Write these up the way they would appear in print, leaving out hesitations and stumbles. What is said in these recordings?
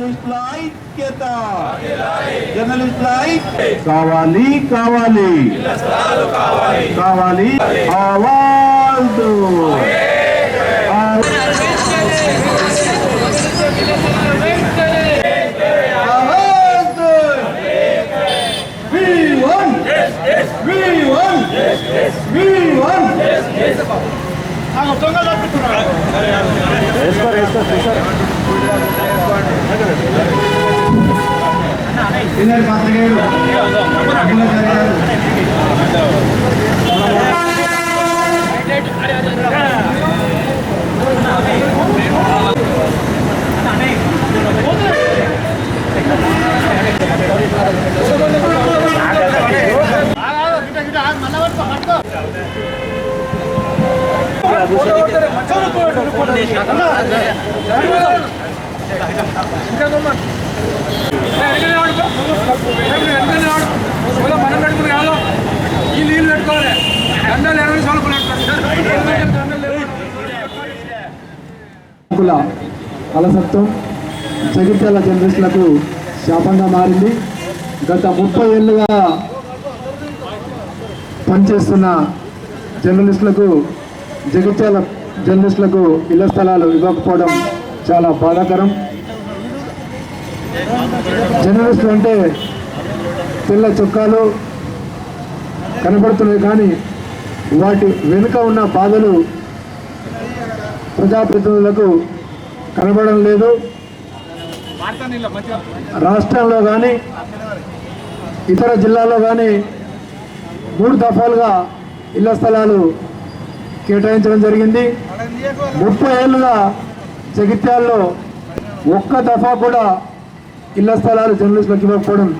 జర్నలిస్టుల ఐక్యత, జర్నలిస్టుల కావాలి కావాలి కావాలి ఆవాజ్ అలసత్వం జగిత్యాల జర్నలిస్టులకు శాపంగా మారింది. గత 30 ఏళ్ళుగా పనిచేస్తున్న జర్నలిస్టులకు, జగిత్యాల జర్నలిస్టులకు ఇళ్ల స్థలాలు ఇవ్వకపోవడం చాలా బాధాకరం. జర్నలిస్టులు అంటే తెల్ల చొక్కాలు కనబడుతున్నాయి, కానీ వాటి వెనుక ఉన్న బాధలు ప్రజాప్రతినిధులకు కనబడడం లేదు. రాష్ట్రంలో కానీ ఇతర జిల్లాల్లో కానీ 3 దఫాలుగా ఇళ్ల స్థలాలు కేటాయించడం జరిగింది. 30 ఏళ్ళుగా జగిత్యాల్లో ఒక్క దఫా కూడా ఇళ్ల స్థలాలు జర్నలిస్టులకు ఇవ్వకపోవడం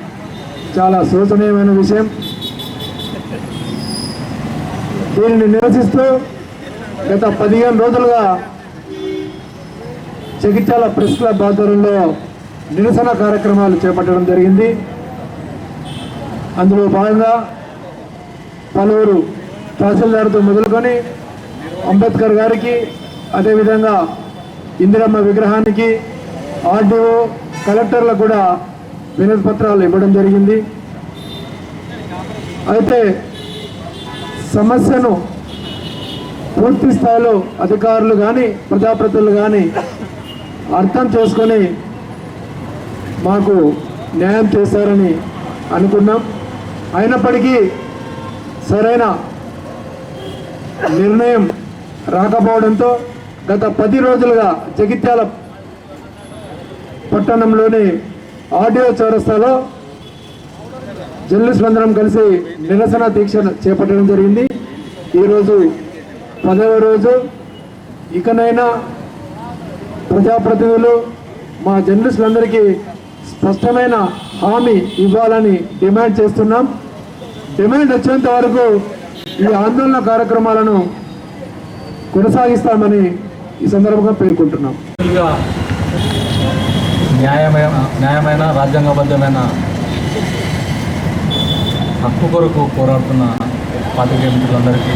చాలా శోచనీయమైన విషయం. దీనిని నిరసిస్తూ గత 15 రోజులుగా జగిత్యాల ప్రెస్ క్లబ్ ఆధ్వర్యంలో నిరసన కార్యక్రమాలు చేపట్టడం జరిగింది. అందులో భాగంగా పలువురు తహసీల్దార్తో మొదలుకొని అంబేద్కర్ గారికి, అదేవిధంగా ఇందిరమ్మ విగ్రహానికి, ఆర్డీఓ, కలెక్టర్లకు కూడా వినతి పత్రాలు ఇవ్వడం జరిగింది. అయితే సమస్యను పూర్తి స్థాయిలో అధికారులు కానీ ప్రజాప్రతినిధులు కానీ అర్థం చేసుకొని మాకు న్యాయం చేస్తారని అనుకున్నాం. అయినప్పటికీ సరైన నిర్ణయం రాకపోవడంతో గత 10 రోజులుగా జగిత్యాల పట్టణంలోని ఆర్డీఓ చౌరస్తాలో జర్నలిస్టులందరం కలిసి నిరసన దీక్ష చేపట్టడం జరిగింది. ఈరోజు 10వ రోజు. ఇకనైనా ప్రజాప్రతినిధులు మా జర్నలిస్టులందరికీ స్పష్టమైన హామీ ఇవ్వాలని డిమాండ్ చేస్తున్నాం. డిమాండ్ వచ్చేంత వరకు ఈ ఆందోళన కార్యక్రమాలను కొనసాగిస్తామని ఈ సందర్భంగా పేర్కొంటున్నాం. న్యాయమైన రాజ్యాంగబద్ధమైన హక్కు కొరకు పోరాడుతున్న పార్టీ మిత్రులందరికీ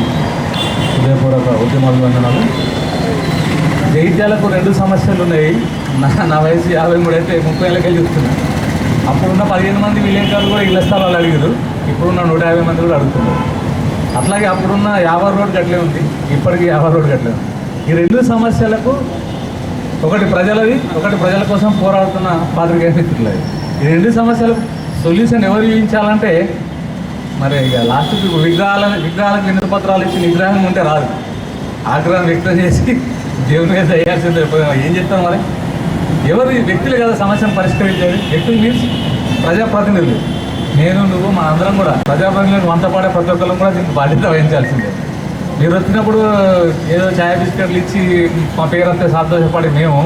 హృదయపూర్వక ఉద్యమాభివందనాలు. జగిత్యాలకు 2 సమస్యలు ఉన్నాయి. నా వయసు 53 అయితే 30 ఏళ్ళకే చూస్తున్నాను. అప్పుడున్న 15 మంది విలేకరులు కూడా ఇళ్ల స్థలాలు అడిగారు. ఇప్పుడున్న 150 మంది కూడా అడుగుతున్నారు. అట్లాగే అప్పుడున్న 50 రోడ్ గట్లే ఉంది, ఇప్పటికీ 50 రోడ్ గట్లే ఉంది. ఈ 2 సమస్యలకు ఒకటి ప్రజలది, ఒకటి ప్రజల కోసం పోరాడుతున్న పాత్రికేయ మిత్రులది. ఈ 2 సమస్యలకు సొల్యూషన్ ఎవరు చూపించాలంటే మరి ఇక లాస్ట్కి విగ్రహాలకు వినతి పత్రాలు ఇచ్చి నిగ్రహం ఉంటే రాదు. ఆగ్రహం వ్యక్తం చేసి దేవుని మీద వేయాల్సిందే. ఏం చెప్తాం మరి? ఎవరు వ్యక్తులు కదా సమస్యను పరిష్కరించేది. వ్యక్తులు మీన్స్ ప్రజాప్రతినిధులు. నేను, నువ్వు, మన అందరం కూడా ప్రజాప్రతినిధులు వంత పాడే ప్రతి ఒక్కరు కూడా దీనికి బాధ్యత వహించాల్సిందే. మీరు వచ్చినప్పుడు ఏదో ఛాయ్ బిస్కెట్లు ఇచ్చి మా పేరంతా సంతోషపడి మేము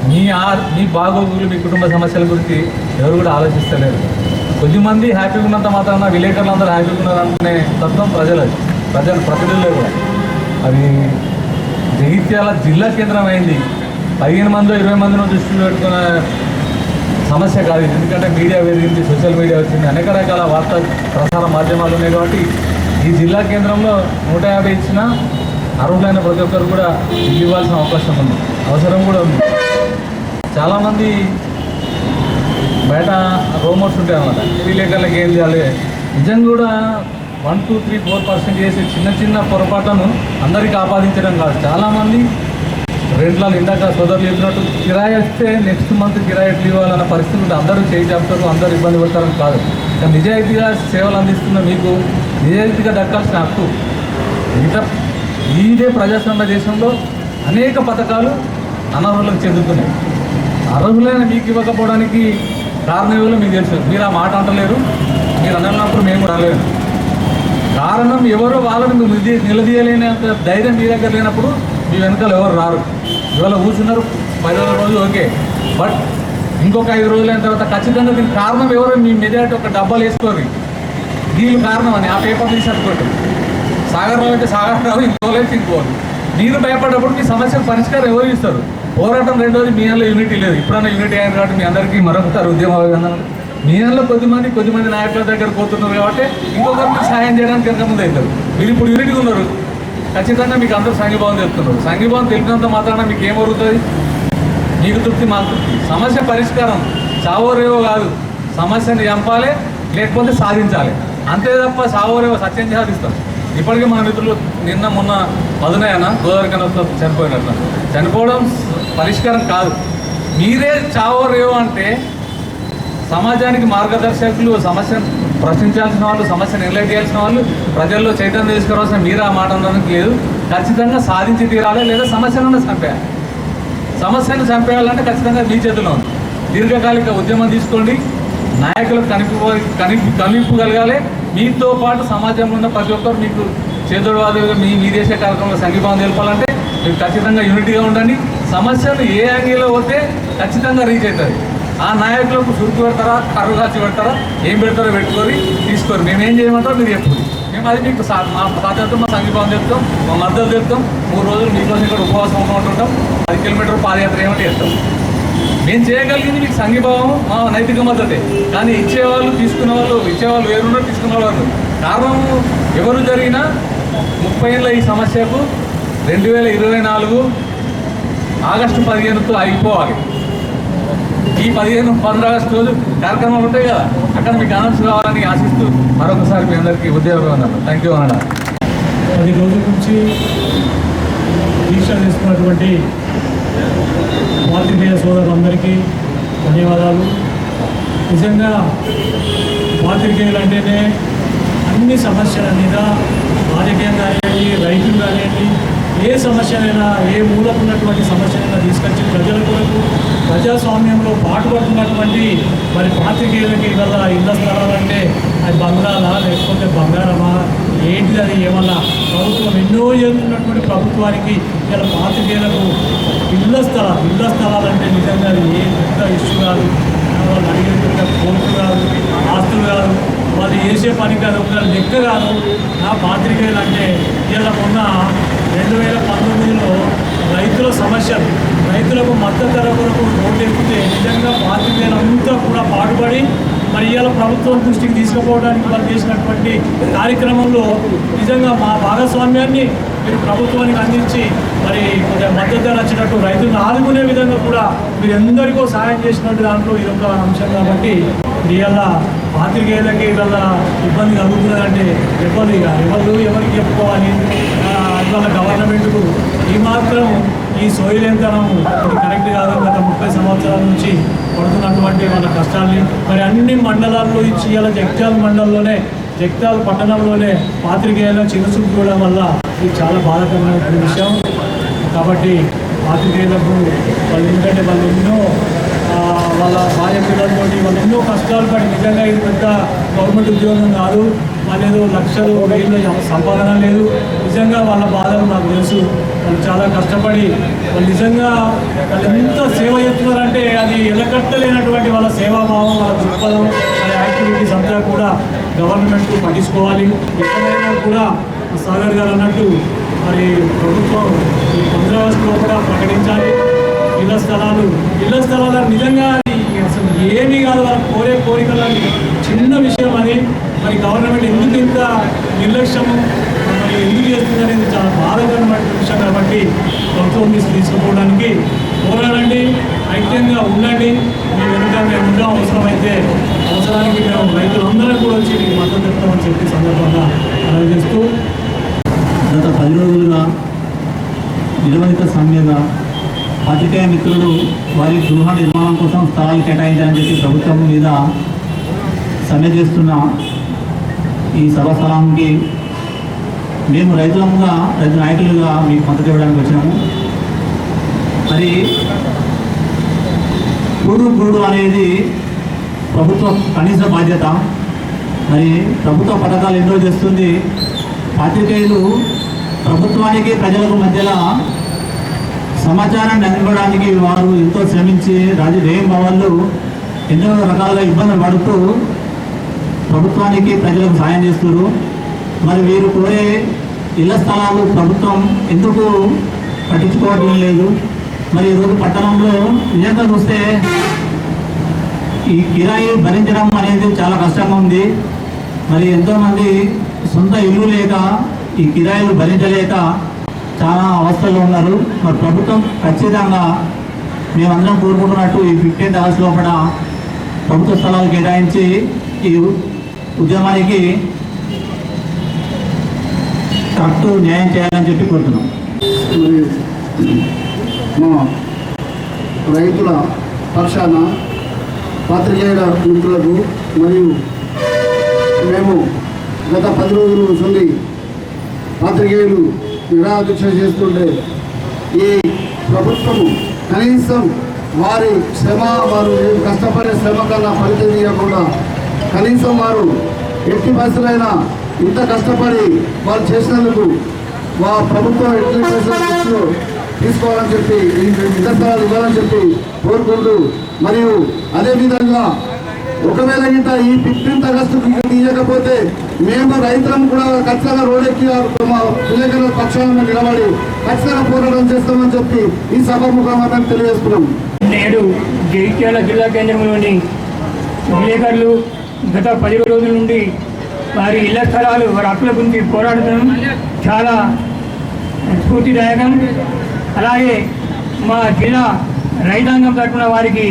మీ బాగోగులు, మీ కుటుంబ సమస్యల గురించి ఎవరు కూడా ఆలోచిస్తలేరు. కొద్దిమంది హ్యాపీగా ఉన్నంత మాత్రాన విలేకరులు అందరూ హ్యాపీగా ఉన్నారనుకునే తత్వం ప్రజల ప్రతినిధులే కూడా. అది జగిత్యాల జిల్లా కేంద్రం అయింది. 15 మందో 20 మందినో దృష్టిలో పెట్టుకున్న సమస్య కాదు. ఎందుకంటే మీడియా పెరిగింది, సోషల్ మీడియా వచ్చింది, అనేక రకాల వార్తా ప్రసార మాధ్యమాలు ఉన్నాయి. కాబట్టి ఈ జిల్లా కేంద్రంలో 150 ఇచ్చినా అర్హులైన ప్రతి ఒక్కరు కూడా ఇవ్వాల్సిన అవకాశం ఉంది, అవసరం కూడా ఉంది. చాలామంది బయట రూమర్స్ ఉంటాయి అన్నమాట. విలేకరులకు ఏం చేయాలి, నిజంగా కూడా 1, 2, 3, 4% చేసే చిన్న చిన్న పొరపాట్లను అందరికీ ఆపాదించడం కాదు. చాలామంది రెంట్లలో ఇందాక సోదరులు చెప్పినట్టు కిరాయి వస్తే నెక్స్ట్ మంత్ కిరాయి ఎట్లు ఇవ్వాలన్న పరిస్థితి ఉంటే అందరూ చేయి చెప్తారు, అందరూ ఇబ్బంది పడతారని కాదు. కానీ నిజాయితీగా సేవలు అందిస్తున్న మీకు నిజాయితీగా దక్కాల్సిన హక్కు. మిగతా ఇదే ప్రజాస్వామ్య దేశంలో అనేక పథకాలు అనర్హులకు చెందుతున్నాయి. అర్హులైన మీకు ఇవ్వకపోవడానికి కారణం ఏమో మీకు తెలుసు. మీరు ఆ మాట అంటలేరు, మీరు అనన్నప్పుడు మేము కూడా అనలేరు. కారణం ఎవరో వాళ్ళని మీరు నిలదీయలేనంత ధైర్యం మీ దగ్గర లేనప్పుడు మీ వెనకాల ఎవరు రారు. ఇవాళ కూర్చున్నారు 10 రోజులు ఓకే, బట్ ఇంకొక 5 రోజులు అయిన తర్వాత ఖచ్చితంగా దీనికి కారణం ఎవరో మీ మెజారిటీ ఒక డబ్బాలు వేసుకోరు. దీని కారణం అని ఆ పేపర్ తీసేసుకోండి. సాగర్రావు అయితే సాగర్రావు, ఇంకోలేదు ఇంకోరు. మీరు భయపడ్డప్పుడు మీ సమస్యల పరిష్కారం ఎవరు ఇస్తారు? పోరాటం రెండోది మీ అందులో యూనిటీ లేదు. ఇప్పుడన్నా యూనిటీ అయింది కాబట్టి మీ అందరికీ మరొకసారి ఉద్యమం మీ అందులో కొద్దిమంది నాయకుల దగ్గర పోతున్నారు కాబట్టి ఇంకొకరికి సాయం చేయడానికి కనుక ముందు అవుతారు. మీరు ఇప్పుడు యూనిటీ ఉన్నారు, ఖచ్చితంగా మీకు అందరూ సంఘీభావం చెప్తున్నారు. సంఘీభావం తెలిపినంత మాత్రాన మీకు ఏం వరుగుతుంది? మీకు తృప్తి, మాకు తృప్తి. సమస్య పరిష్కారం చావోరేవో కాదు, సమస్యని చంపాలి లేకపోతే సాధించాలి అంతే తప్ప చావోరేవో సత్యం సాధిస్తాం. ఇప్పటికీ మన మిత్రులు నిన్న మొన్న మధునయన గోదావరి కనవతో చనిపోయినట్ల చనిపోవడం పరిష్కారం కాదు. మీరే చావోరేవో అంటే సమాజానికి మార్గదర్శకులు, సమస్యను ప్రశ్నించాల్సిన వాళ్ళు, సమస్యను నిర్లక్ష్యం చేయాల్సిన వాళ్ళు, ప్రజల్లో చైతన్యం తీసుకురావాల్సిన మీరు ఆ మాట అనడానికి లేదు. ఖచ్చితంగా సాధించి తీరాలి, లేదా సమస్యలను చంపేయాలి. సమస్యను చంపేయాలంటే ఖచ్చితంగా మీ చేతిలో ఉంది. దీర్ఘకాలిక ఉద్యమం తీసుకోండి, నాయకులకు కనిపించగలగాలి. మీతో పాటు సమాజంలో ఉన్న ప్రతి ఒక్కరు మీకు చేదోడవాదులుగా మీ దేశ కార్యక్రమంలో సంఘీభావం తెలపాలంటే మీరు ఖచ్చితంగా యూనిటీగా ఉండండి. సమస్యలు ఏ యాంగిల్లో పోతే ఖచ్చితంగా రీచ్ అవుతుంది. ఆ నాయకులకు సురుకు పెడతారా, కర్రు కాల్చి పెడతారా, ఏం పెడతారో పెట్టుకొని తీసుకోరు. మేమేం చేయమంటారో మీరు చెప్పుకోండి. మేము అది మీకు మా సాధ్యత మా సంఘీభావం చెప్తాం, మా మద్దతు చెప్తాం. 3 రోజులు మీకోసం ఇక్కడ ఉపవాసం ఉంటుంటాం, 10 కిలోమీటర్లు పాదయాత్ర ఏమంటే చేస్తాం. మేము చేయగలిగింది మీకు సంఘీభావం, మా నైతిక మద్దతే. కానీ ఇచ్చేవాళ్ళు ఇచ్చేవాళ్ళు వేరున్నారు, తీసుకున్న వాళ్ళు. కారణం ఎవరు జరిగినా 30 ఏళ్ళ ఈ సమస్యకు 2024 ఆగస్టు 15తో అయిపోవాలి. ఈ 15 ఆగస్టు రోజు కార్యక్రమాలు ఉంటాయి కదా, అక్కడ మీకు అనౌన్స్ కావాలని ఆశిస్తూ మరొకసారి మీ అందరికీ ఉద్యోగం అన్నారు. థ్యాంక్ యూ అన్న. 10 రోజుల నుంచి దీక్ష చేస్తున్నటువంటి పాత్రికేయ సోదరులందరికీ ధన్యవాదాలు. నిజంగా పాత్రికేయులు అంటేనే అన్ని సమస్యల మీద, రాజకీయం కానివ్వండి, రైతులు కానివ్వండి, ఏ సమస్యనైనా, ఏ మూలకు ఉన్నటువంటి సమస్యనైనా తీసుకొచ్చి ప్రజల కొరకు ప్రజాస్వామ్యంలో పాటుపడుతున్నటువంటి మరి పాత్రికేయులకి ఇవాళ ఇళ్ల స్థలాలంటే అది బంగాళా లేకపోతే బంగారమా ఏంటిది, అది ఏమన్నా ప్రభుత్వం ఎన్నో చేస్తున్నటువంటి ప్రభుత్వానికి ఇలా పాత్రికేయులకు ఇళ్ల స్థలాలంటే నిజంగా అది ఏ పెద్ద ఇష్యూ కాదు. వాళ్ళు అడిగిన కోర్టు కాదు, ఆస్తులు కాదు, వాళ్ళు చేసే పని కాదు, ఒక లెక్క కాదు. నా పాత్రికేయులు అంటే ఇలా మొన్న 2019లో రైతుల సమస్యలు, రైతులకు మద్దతు ధర కొరకు రోడ్డు ఎక్కితే నిజంగా పాత్రికేయులంతా కూడా పాటుపడి మరి ఇవాళ ప్రభుత్వం దృష్టికి తీసుకుపోవడానికి వాళ్ళు చేసినటువంటి కార్యక్రమంలో నిజంగా మా భాగస్వామ్యాన్ని మీరు ప్రభుత్వానికి అందించి మరి మద్దతు ధర వచ్చినట్టు రైతులను ఆదుకునే విధంగా కూడా మీరు ఎందరికో సహాయం చేసినట్టు దాంట్లో ఇదొక అంశం. కాబట్టి ఇవాళ పాత్రికేయులకి ఇవాళ ఇబ్బంది కలుగుతుందంటే ఎవరికి చెప్పుకోవాలి? ఇవాళ గవర్నమెంట్కు ఈ మాత్రం ఈ సోయిలేంతనం ఇది కరెక్ట్ కాదు. గత 30 సంవత్సరాల నుంచి పడుతున్నటువంటి వాళ్ళ కష్టాల్ని మరి అన్ని మండలాల్లో ఇచ్చి ఇలా జగిత్యాల పట్టణంలోనే పాత్రికేయుల చిన్నసూపు చూడడం వల్ల ఇది చాలా బాధాకరమైన విషయం. కాబట్టి పాత్రికేయులకు వాళ్ళు ఎందుకంటే వాళ్ళు ఎన్నో వాళ్ళ భార్య పిల్లలతో వాళ్ళు ఎన్నో కష్టాలు పడి, నిజంగా ఇది పెద్ద గవర్నమెంట్ ఉద్యోగం కాదు, వాళ్ళు ఏదో లక్షలు వేలు సంపాదన లేదు. నిజంగా వాళ్ళ బాధలు నాకు తెలుసు. వాళ్ళు చాలా కష్టపడి వాళ్ళు నిజంగా వాళ్ళు ఎంత సేవ చేస్తున్నారంటే అది ఎలకట్టలేనటువంటి వాళ్ళ సేవాభావం, వాళ్ళ దృక్పథం, వాళ్ళ యాక్టివిటీస్ అంతా కూడా గవర్నమెంట్ పట్టించుకోవాలి. ఎక్కడైనా కూడా సాగర్ గారు అన్నట్టు మరి ప్రభుత్వం ఈ 15 ఆగస్టులో కూడా ప్రకటించాలి. ఇళ్ల స్థలాలు నిజంగా అసలు ఏమీ కాదు, వాళ్ళు కోరే కోరికలని చిన్న విషయం అది. మరి గవర్నమెంట్ ఎందుకు ఇంత నిర్లక్ష్యము మరి ఎందుకు చేస్తుందనేది చాలా బాధాకరమైన విషయం. కాబట్టి ప్రభుత్వం తీసుకుపోవడానికి పోరాడండి. ఐక్యంగా ఉండండి, మీ వెనుక మేము ఉండం, అవసరమైతే అవసరానికి మేము రైతులందరూ కూడా వచ్చి మీకు మద్దతు చెప్తామని చెప్పి సందర్భంగా తెలియజేస్తూ గత 10 రోజులుగా నిర్వహిత సమ్మెగా పాత్రికేయ మిత్రులు వారి గృహ నిర్మాణం కోసం స్థలాలు కేటాయించాలని చెప్పి ప్రభుత్వం మీద సమ్మె చేస్తున్న ఈ సభా స్థలానికి మేము రైతు నాయకులుగా మీకు మద్దతు ఇవ్వడానికి వచ్చినాము. మరి గూడు అనేది ప్రభుత్వ కనీస బాధ్యత. మరి ప్రభుత్వ పథకాలు ఎన్నో చేస్తుంది. పాత్రికేయులు ప్రభుత్వానికి ప్రజలకు మధ్యలో సమాచారాన్ని అందించడానికి వారు ఎంతో శ్రమించి రేయింబవళ్ళు ఎన్నో రకాలుగా ఇబ్బందులు పడుతూ ప్రభుత్వానికి ప్రజలకు సాయం చేస్తున్నారు. మరి వీరు కోరే ఇళ్ల స్థలాలు ప్రభుత్వం ఎందుకు పట్టించుకోవడం లేదు? మరి ఈరోజు పట్టణంలో నిజంగా చూస్తే ఈ కిరాయి భరించడం అనేది చాలా కష్టంగా ఉంది. మరి ఎంతోమంది సొంత ఇల్లు లేక ఈ కిరాయిలు భరించలేక చాలా అవస్థల్లో ఉన్నారు. మరి ప్రభుత్వం ఖచ్చితంగా మేమందరం కోరుకుంటున్నట్టు ఈ 15th August లోపల ప్రభుత్వ స్థలాలు కేటాయించి ఈ ఉద్యమానికి కరెక్ట్ న్యాయం చేయాలని చెప్పి కోరుతున్నాం. మా రైతుల పక్షాన పాత్రికేయుల మిత్రులకు మరియు మేము గత 10 రోజుల నుండి పాత్రికేయులు నిరాదీక్ష చేస్తుంటే ఈ ప్రభుత్వము కనీసం వారి శ్రమ, వారు కష్టపడే శ్రమ కన్నా ఫలితం ఇవ్వకుండా కనీసం వారు ఎట్టి పరిస్థితులైనా ఇంత కష్టపడి వాళ్ళు చేసినందుకు ప్రభుత్వం ఎట్టి పరిస్థితుల్లో తీసుకోవాలని చెప్పి నిదర్శనాలు ఇవ్వాలని చెప్పి కోరుకుంటూ, మరియు అదేవిధంగా ఒకవేళ ఇంత ఈ 15th August తీయకపోతే మేము రైతులను కూడా ఖచ్చితంగా రోడ్డెక్కి మా విలేకరుల పక్షాన నిలబడి ఖచ్చితంగా పోరాటం చేస్తామని చెప్పి ఈ సభాముఖంగా మేము తెలియజేస్తున్నాం. నేడు జగిత్యాల జిల్లా కేంద్రంలోని విలేకరులు గత 10 రోజుల నుండి వారి ఇళ్ల స్థలాలు, వారి హక్కుల గురించి పోరాడటం చాలా స్ఫూర్తిదాయకం. అలాగే మా జిల్లా రైతాంగం తరఫున వారికి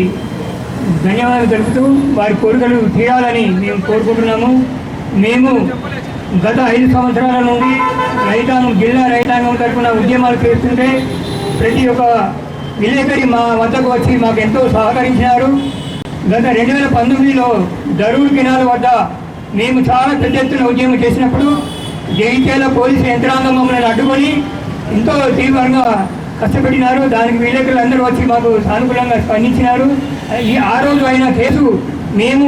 ధన్యవాదాలు తెలుపుతూ వారి కోరికలు తీరాలని మేము కోరుకుంటున్నాము. మేము గత 5 సంవత్సరాల నుండి జిల్లా రైతాంగం తరఫున ఉద్యమాలు చేస్తుంటే ప్రతి ఒక్క విలేకరి మా వద్దకు వచ్చి మాకు ఎంతో సహకరించినారు. గత 2019లో దరూర్ కెనాల్ వద్ద మేము చాలా పెద్ద ఎత్తున ఉద్యమం చేసినప్పుడు జగిత్యాల పోలీసు యంత్రాంగం మమ్మల్ని అడ్డుకొని ఎంతో తీవ్రంగా కష్టపెట్టినారు. దానికి విలేకరులు అందరూ వచ్చి మాకు సానుకూలంగా స్పందించినారు. ఆ రోజు అయిన కేసు మేము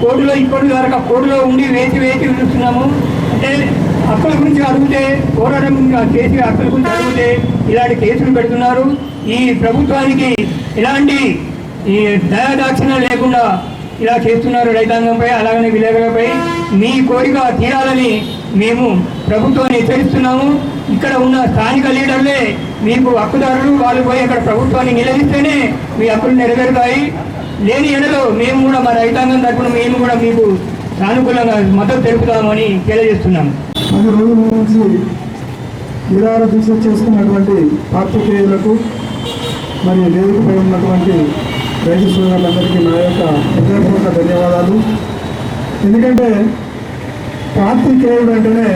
కోర్టులో ఇప్పటి వరకు కోర్టులో ఉండి వేచి చూస్తున్నాము. అంటే హక్కుల గురించి అడిగితే, పోరాటం చేసి హక్కుల గురించి అడిగితే ఇలాంటి కేసులు పెడుతున్నారు. ఈ ప్రభుత్వానికి ఇలాంటి ఈ దయాదాక్షిణ్యం లేకుండా ఇలా చేస్తున్నారు రైతాంగంపై, అలాగనే విలేకరులపై. మీ కోరిక తీరాలని మేము ప్రభుత్వాన్ని హెచ్చరిస్తున్నాము. ఇక్కడ ఉన్న స్థానిక లీడర్లే మీకు హక్కుదారులు, వాళ్ళు పోయి అక్కడ ప్రభుత్వాన్ని నిలదీస్తేనే మీ హక్కులు నెరవేరుతాయి. లేని ఎడలో మేము కూడా మా రైతాంగం తరపున మేము కూడా మీకు సానుకూలంగా మద్దతు తెలుపుతామని తెలియజేస్తున్నాము. 10 రోజుల నుంచి నిరాహార దీక్ష చేసుకున్నటువంటి పాత్రికేయులకు మరియు వేదికపై ఉన్నటువంటి రైతు సోదరులందరికీ నా యొక్క హృదయపూర్వక ధన్యవాదాలు. ఎందుకంటే పాత్రికేయుడు అంటేనే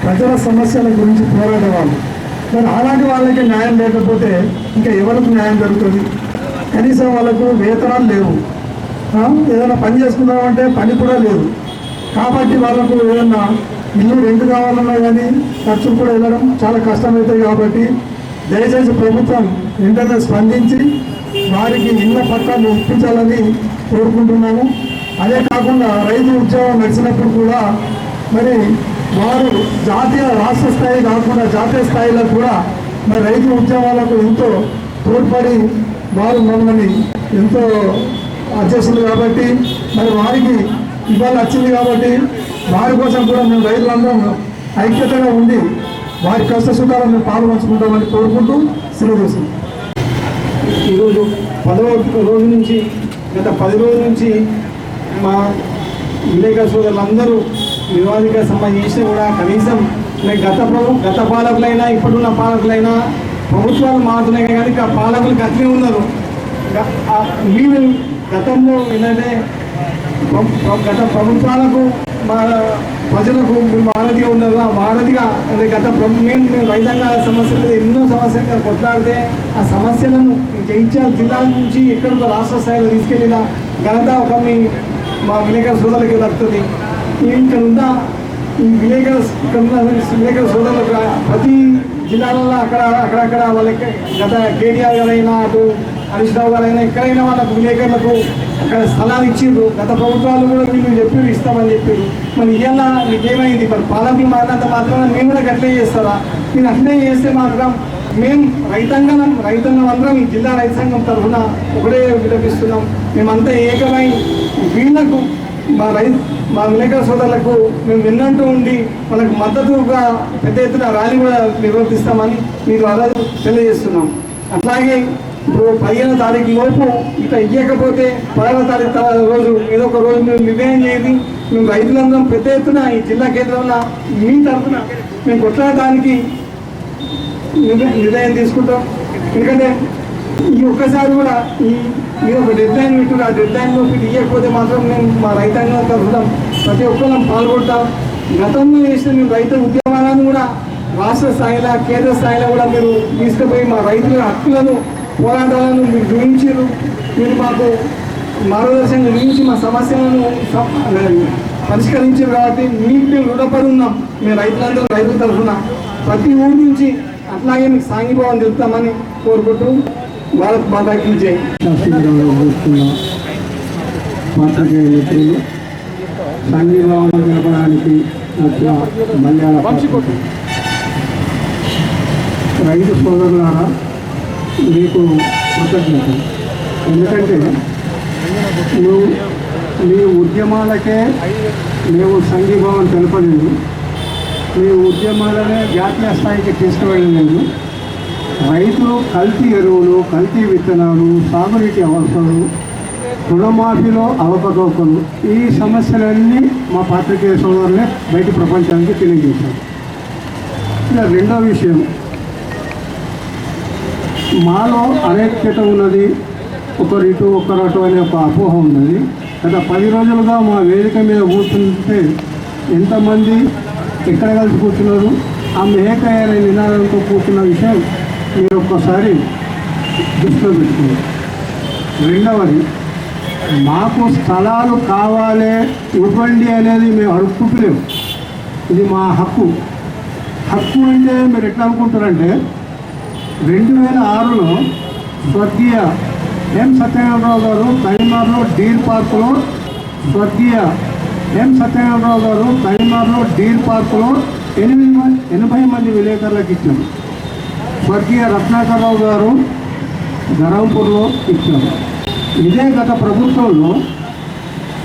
ప్రజల సమస్యల గురించి పోరాడేవాళ్ళు. మరి అలాంటి వాళ్ళకి న్యాయం లేకపోతే ఇంకా ఎవరికి న్యాయం జరుగుతుంది? కనీసం వాళ్ళకు వేతనాలు లేవు, ఏదైనా పని చేసుకుందామంటే పని కూడా లేదు. కాబట్టి వాళ్ళకు ఏదన్నా ఇల్లు రెంట్ కావాలన్నా కానీ ఖర్చులు కూడా వెళ్ళడం చాలా కష్టమవుతాయి. కాబట్టి దయచేసి ప్రభుత్వం వెంటనే స్పందించి వారికి ఇళ్ల పట్టాలు ఇప్పించాలని కోరుకుంటున్నాము. అదే కాకుండా రైతు ఉద్యోగం నడిచినప్పుడు కూడా మరి వారు జాతీయ రాష్ట్ర స్థాయి కాకుండా జాతీయ స్థాయిలో కూడా మరి రైతు ఉద్యమాలకు ఎంతో తోడ్పడి వారు మమ్మల్ని ఎంతో అధ్యక్షులు కాబట్టి మరి వారికి ఇవాళ వచ్చింది కాబట్టి వారి కోసం కూడా మేము రైతులందరం ఐక్యతగా ఉండి వారి కష్ట సుఖాలను మేము పాల్పంచుకుంటామని కోరుకుంటూ సెలవు చేస్తున్నాం. ఈరోజు 10వ రోజు నుంచి గత 10 రోజుల నుంచి మా విలేకరు సోదరులందరూ వివాదిక సంబంధించిన కూడా కనీసం గత పాలకులైనా ఇప్పుడున్న పాలకులైనా ప్రభుత్వాలు మారుతున్నాయి కానీ పాలకులు గట్లే ఉన్నారు. మీరు గతంలో ఏంటంటే గత ప్రభుత్వాలకు మా ప్రజలకు మేము వారధిగా ఉన్నారు. ఆ వారధిగా అంటే మేము రైతాంగ సమస్యలు ఎన్నో సమస్యలు కొట్లాడితే ఆ సమస్యలను జగిత్యాల జిల్లా నుంచి ఎక్కడికో రాష్ట్ర స్థాయిలో తీసుకెళ్ళిన ఘనత ఒక మా విలేకరు సోదరులకి దక్కుతుంది. ఇక్కడ ఉన్న ఈ విలేకరు సోదరులకు ప్రతి జిల్లాలలో అక్కడక్కడ వాళ్ళకి గత కేటీఆర్ గారైనా అటు హరీష్ రావు గారైనా ఎక్కడైనా వాళ్ళకు విలేకరులకు అక్కడ స్థలాలు ఇచ్చిండ్రు. గత ప్రభుత్వాలు కూడా వీళ్ళు చెప్పారు ఇస్తామని చెప్పారు. మరి ఇవాళ మీకేమైంది? మరి పాలకులు మారినంత మాత్రం మేము కూడా అట్లే చేస్తారా? మీరు అట్లే చేస్తే మాత్రం మేము రైతాంగం అందరం ఈ జిల్లా రైతు సంఘం తరఫున ఒకటే విలపిస్తున్నాం. మేమంతా ఏకమై వీళ్లకు మా విలేకరు సోదరులకు మేము విన్నట్టు ఉండి వాళ్ళకు మద్దతుగా పెద్ద ఎత్తున ర్యాలీ కూడా నిర్వర్తిస్తామని మీరు అలాగే తెలియజేస్తున్నాం. అట్లాగే ఇప్పుడు 15వ తారీఖు లోపు ఇక ఇవ్వకపోతే 16వ తారీఖు రోజు ఏదో ఒక రోజు మేము నిర్ణయం చేసి మేము రైతులందరం పెద్ద ఎత్తున ఈ జిల్లా కేంద్రంలో మీ తరఫున మేము కొట్లాడడానికి నిర్ణయం తీసుకుంటాం. ఎందుకంటే ఈ ఒక్కసారి కూడా ఈ ఒక డెడ్ లైన్ పెట్టారు. ఆ డెడ్ లైన్లో ఇవ్వకపోతే మాత్రం మేము మా రైతాంగం తరఫున ప్రతి ఒక్కరం పాల్గొంటాం. గతంలో చేసిన మేము రైతు ఉద్యమాలను కూడా రాష్ట్ర స్థాయిలో కేంద్ర స్థాయిలో కూడా మీరు తీసుకుపోయి మా రైతుల హక్కులను పోరాటాలను మీరు చూపించారు. మీరు మాకు మార్గదర్శకంగా నిలిచి మా సమస్యలను పరిష్కరించారు. కాబట్టి మీకు మేము రుణపడి ఉన్నాం. మేము రైతులందరూ రైతుల తరఫున ప్రతి ఊరి నుంచి అట్లాగే మీకు సాంఘీభావం చెప్తామని కోరుకుంటూ భారత్ మాతాకి జై. శాస్త్రీయంలో కూర్చున్న పాత్రికేయ మిత్రులు, సంఘీభావం తెలపడానికి వచ్చిన మలయాళ రైతు సోదరులారా, మీకు కృతజ్ఞత. ఎందుకంటే మీ ఉద్యమాలకే మేము సంఘీభావం తెలపలేదు, మీ ఉద్యమాలనే జాతీయ స్థాయికి తీసుకువెళ్ళలేదు. రైతులు కల్తీ ఎరువులు, కల్తీ విత్తనాలు, సాగునీటి అవసరాలు, రుణమాఫీలో అవకతవకలు, ఈ సమస్యలన్నీ మా పాత్రికేయ సోదరులే బయట ప్రపంచానికి తెలియజేశారు. ఇలా రెండో విషయం, మాలో అనైక్యత ఉన్నది, ఒకరిటు ఒకరటు అనే ఒక అపోహ ఉన్నది. గత 10 రోజులుగా మా వేదిక మీద కూర్చుంటే ఎంతమంది ఎక్కడ కలిసి కూర్చున్నారు, ఆమె ఏకైన నినాదంతో కూర్చున్న విషయం మీరు ఒక్కసారి దృష్టిలో పెట్టుకోండి. రెండవది, మాకు స్థలాలు కావాలి ఇవ్వండి అనేది మేము అడుక్కుంటలేము. ఇది మా హక్కు. హక్కు అంటే మీరు ఎట్లా అనుకుంటారంటే, 2006లో స్వర్గీయ ఎం సత్యనారాయణరావు గారు తైమార్లో డీర్ పార్కులో డీర్ పార్కులో 80 మంది విలేకరులకు ఇచ్చారు. స్వర్గీయ రత్నాకర్రావు గారు ధరంపూర్లో ఇచ్చారు. ఇదే గత ప్రభుత్వంలో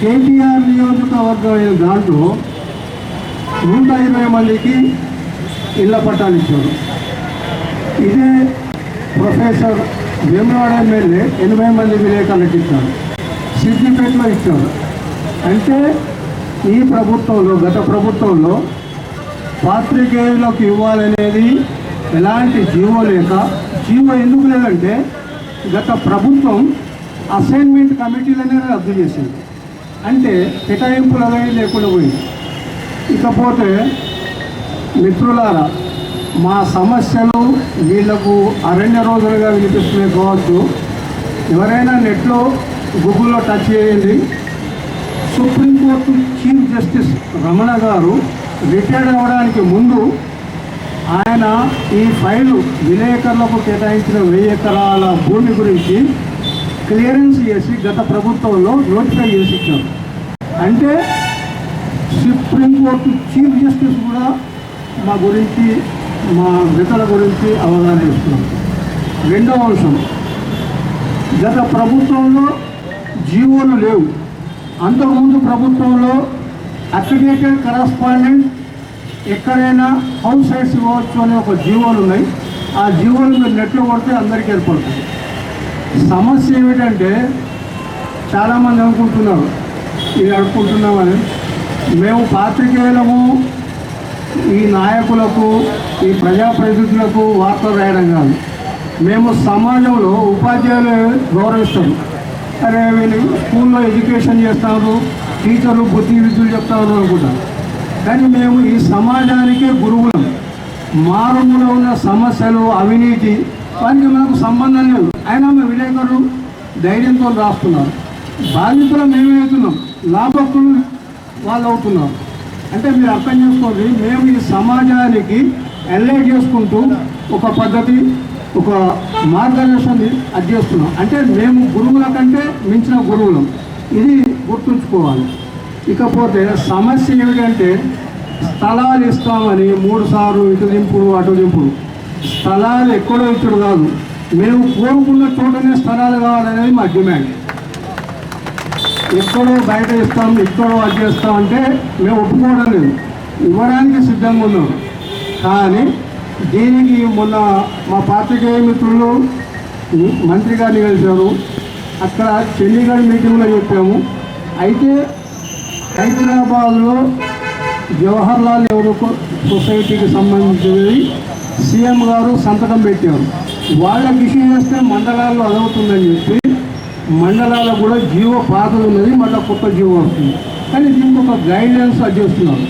కేటీఆర్ నియోజకవర్గమైన దాంట్లో 120 మందికి ఇళ్ల పట్టాలు ఇచ్చారు. ఇదే ప్రొఫెసర్ వేములవాడ ఎమ్మెల్యే 80 మంది విలేకరులకు ఇచ్చారు. సిద్దిపేటలో ఇచ్చారు. అంటే ఈ ప్రభుత్వంలో, గత ప్రభుత్వంలో పాత్రికేయులకు ఇవ్వాలనేది ఎలాంటి జీవో లేక, జీవో ఎందుకు లేదంటే గత ప్రభుత్వం అసైన్మెంట్ కమిటీలనే రద్దు చేసింది. అంటే కేటాయింపులు అవి లేకుండా పోయింది. ఇకపోతే మిత్రులారా, మా సమస్యలు వీళ్లకు అరణ్య రోజులుగా వినిపిస్తున్నాయి కావచ్చు. ఎవరైనా నెట్లో గూగుల్లో టచ్ చేయండి. సుప్రీంకోర్టు చీఫ్ జస్టిస్ రమణ గారు రిటైర్డ్ అవ్వడానికి ముందు ఆయన ఈ ఫైలు విలేకరులకు కేటాయించిన 1000 ఎకరాల భూమి గురించి క్లియరెన్స్ చేసి గత ప్రభుత్వంలో నోటిఫై చేసి ఇచ్చారు. అంటే సుప్రీంకోర్టు చీఫ్ జస్టిస్ కూడా మా గురించి, మా వితల గురించి అవగాహన ఇస్తున్నారు. రెండవ అంశం, గత ప్రభుత్వంలో జీవోలు లేవు. అంతకుముందు ప్రభుత్వంలో అఫిలియేటెడ్ కరస్పాండెంట్ ఎక్కడైనా హౌస్ సైట్స్ ఇవ్వచ్చు అనే ఒక జీవోలు ఉన్నాయి. ఆ జీవోలు మీరు నెట్లో కొడితే అందరికీ ఏర్పడుతుంది. సమస్య ఏమిటంటే, చాలామంది అనుకుంటున్నారు ఇది అనుకుంటున్నామని. మేము పాత్రికేయులము ఈ నాయకులకు, ఈ ప్రజాప్రతినిధులకు వార్తలు రాయడం కాదు. మేము సమాజంలో ఉపాధ్యాయులు గౌరవిస్తాం. అరే వీళ్ళు స్కూల్లో ఎడ్యుకేషన్ చేస్తారు, టీచర్లు బుద్ధి విద్యలు చెప్తారు అనుకుంటాం. కానీ మేము ఈ సమాజానికే గురువులం. మారుమూల ఉన్న సమస్యలు, అవినీతి వాటికి మనకు సంబంధం లేదు. అయినా మేము విలేకరులు ధైర్యంతో రాస్తున్నారు. బాధితులు మేమవుతున్నాం, లాభకులు వాళ్ళు అవుతున్నారు. అంటే మీరు అర్థం చేసుకోండి, మేము ఈ సమాజానికి ఎన్లైట్ చేసుకుంటూ ఒక పద్ధతి, ఒక మార్గదర్శనాన్ని అది చేస్తున్నాం. అంటే మేము గురువుల కంటే మించిన గురువులం, ఇది గుర్తుంచుకోవాలి. ఇకపోతే సమస్య ఏమిటంటే స్థలాలు ఇస్తామని 3 సార్లు ఇటు దింపుడు అటు దింపుడు. స్థలాలు ఎక్కడో ఇచ్చుడు కాదు, మేము కోరుకున్న చోటనే స్థలాలు కావాలనేది మా డిమాండ్. ఎక్కడో బయట ఇస్తాం, ఎక్కడో అది చేస్తాం అంటే మేము ఒప్పుకోవడం లేదు, ఇవ్వడానికి సిద్ధంగా ఉన్నాం. కానీ దీనికి మొన్న మా పాత్రికేయ మిత్రులు మంత్రి గారిని కలిశారు. అక్కడ చండీగఢ్ మీటింగ్లో చెప్పాము. అయితే హైదరాబాద్లో జవహర్లాల్ నెహ్రూ సొసైటీకి సంబంధించినది సీఎం గారు సంతకం పెట్టారు. వాళ్ళకి ఇష్యూ చేస్తే మండలాల్లో అదవుతుందని చెప్పి మండలాల్లో కూడా జీవో పాతది ఉన్నది, మళ్ళీ కొత్త జీవో వస్తుంది. కానీ దీనికి ఒక గైడ్లైన్స్ అది చేస్తున్నారు.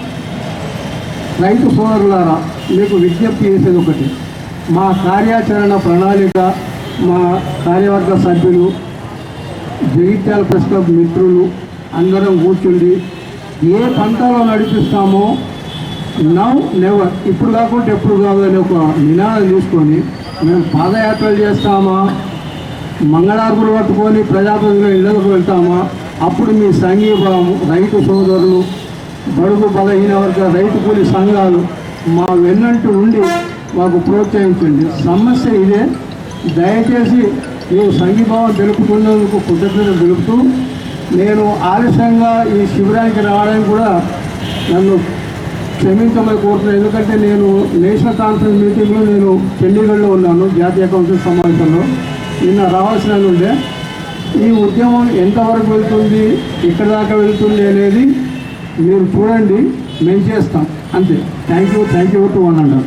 రైతు సోదరులారా, మీకు విజ్ఞప్తి చేసేది ఒకటి, మా కార్యాచరణ ప్రణాళిక మా కార్యవర్గ సభ్యులు, జగిత్యాల ప్రెస్ క్లబ్ మిత్రులు అందరం కూర్చుండి ఏ పంటలో నడిపిస్తామో నౌ నెవర్, ఇప్పుడు కాకుండా ఎప్పుడు కాదు అని ఒక నినాదం తీసుకొని మేము పాదయాత్రలు చేస్తామా, మంగళార్పులు పట్టుకొని ప్రజాప్రతినిధుల ఇళ్లకు వెళ్తామా, అప్పుడు మీ సంఘీభావం, రైతు సోదరులు, బడుగు బలహీన వర్గ రైతు కూలి సంఘాలు మా వెన్నంటూ ఉండి మాకు ప్రోత్సహించండి. సమస్య ఇదే. దయచేసి మీరు సంఘీభావం తెలుపుతున్నందుకు కృతజ్ఞతలు తెలుపుతూ, నేను ఆలస్యంగా ఈ శిబిరానికి రావడానికి కూడా నన్ను క్షమించమని కోరుతున్నాను. ఎందుకంటే నేను నేషనల్ కాన్ఫరెన్స్ మీటింగ్లో నేను చండీగఢ్లో ఉన్నాను, జాతీయ కౌన్సిల్ సమావేశంలో. నిన్న రావాల్సిన ఉండే. ఈ ఉద్యమం ఎంతవరకు వెళ్తుంది, ఎక్కడి దాకా వెళ్తుంది అనేది మీరు చూడండి, మేము చేస్తాం అంతే. థ్యాంక్ యూ టు వన్ అంటారు.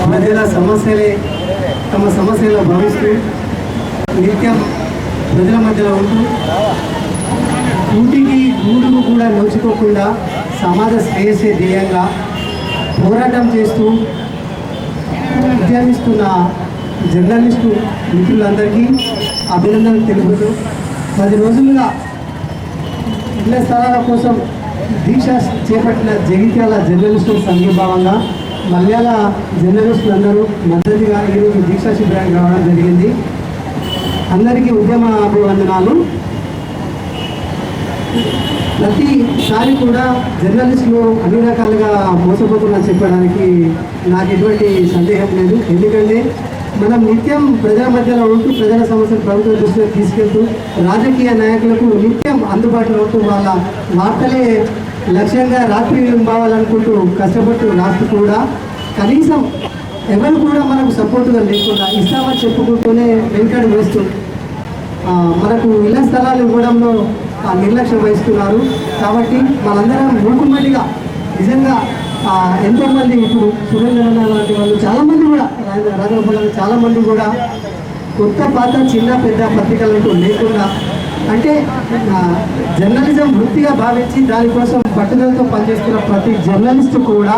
ప్రజల సమస్యలే తమ సమస్యలో భావిస్తూ నిత్యం ప్రజల మధ్యలో ఉంటూ కూటికి గూడుకు కూడా నోచుకోకుండా సమాజ శ్రేయస్సే ధ్యేయంగా పోరాటం చేస్తూ ఉద్యమిస్తున్న జర్నలిస్టు మిత్రులందరికీ అభినందనలు తెలుపుతూ 10 రోజులుగా ఇళ్ల స్థలాల కోసం దీక్ష చేపట్టిన జగిత్యాల జర్నలిస్టు సంఘీభావంగా మలయాళ జర్నలిస్టులందరూ మద్దతుగా ఈరోజు దీక్షా శిబిరానికి రావడం జరిగింది. అందరికీ ఉద్యమ అభివందనాలు. ప్రతిసారి కూడా జర్నలిస్టులు అన్ని రకాలుగా మోసపోతున్నా చెప్పడానికి నాకు ఎటువంటి సందేహం లేదు. ఎందుకంటే మనం నిత్యం ప్రజల మధ్యలో ఉంటూ ప్రజల సమస్యలు ప్రభుత్వ దృష్టిలో తీసుకెళ్తూ రాజకీయ నాయకులకు నిత్యం అందుబాటులో ఉంటూ వాళ్ళ వార్తలే లక్ష్యంగా రాత్రి భావాలనుకుంటూ కష్టపడుతూ రాస్తూ కూడా కనీసం ఎవరు కూడా మనకు సపోర్టుగా లేకుండా ఇస్తామని చెప్పుకుంటూనే వెనుకడు వేస్తూ మనకు ఇళ్ల స్థలాలు ఇవ్వడంలో నిర్లక్ష్యం వహిస్తున్నారు. కాబట్టి వాళ్ళందరం మూకుమ్మడిగా నిజంగా ఎంతోమంది ఇప్పుడు సురేంద్ర లాంటి వాళ్ళు చాలామంది కూడా రాజగోపాల్ చాలామంది కూడా కొత్త పాత చిన్న పెద్ద పత్రికలంటూ లేకుండా అంటే జర్నలిజం వృత్తిగా భావించి దానికోసం పట్టుదలతో పనిచేస్తున్న ప్రతి జర్నలిస్టు కూడా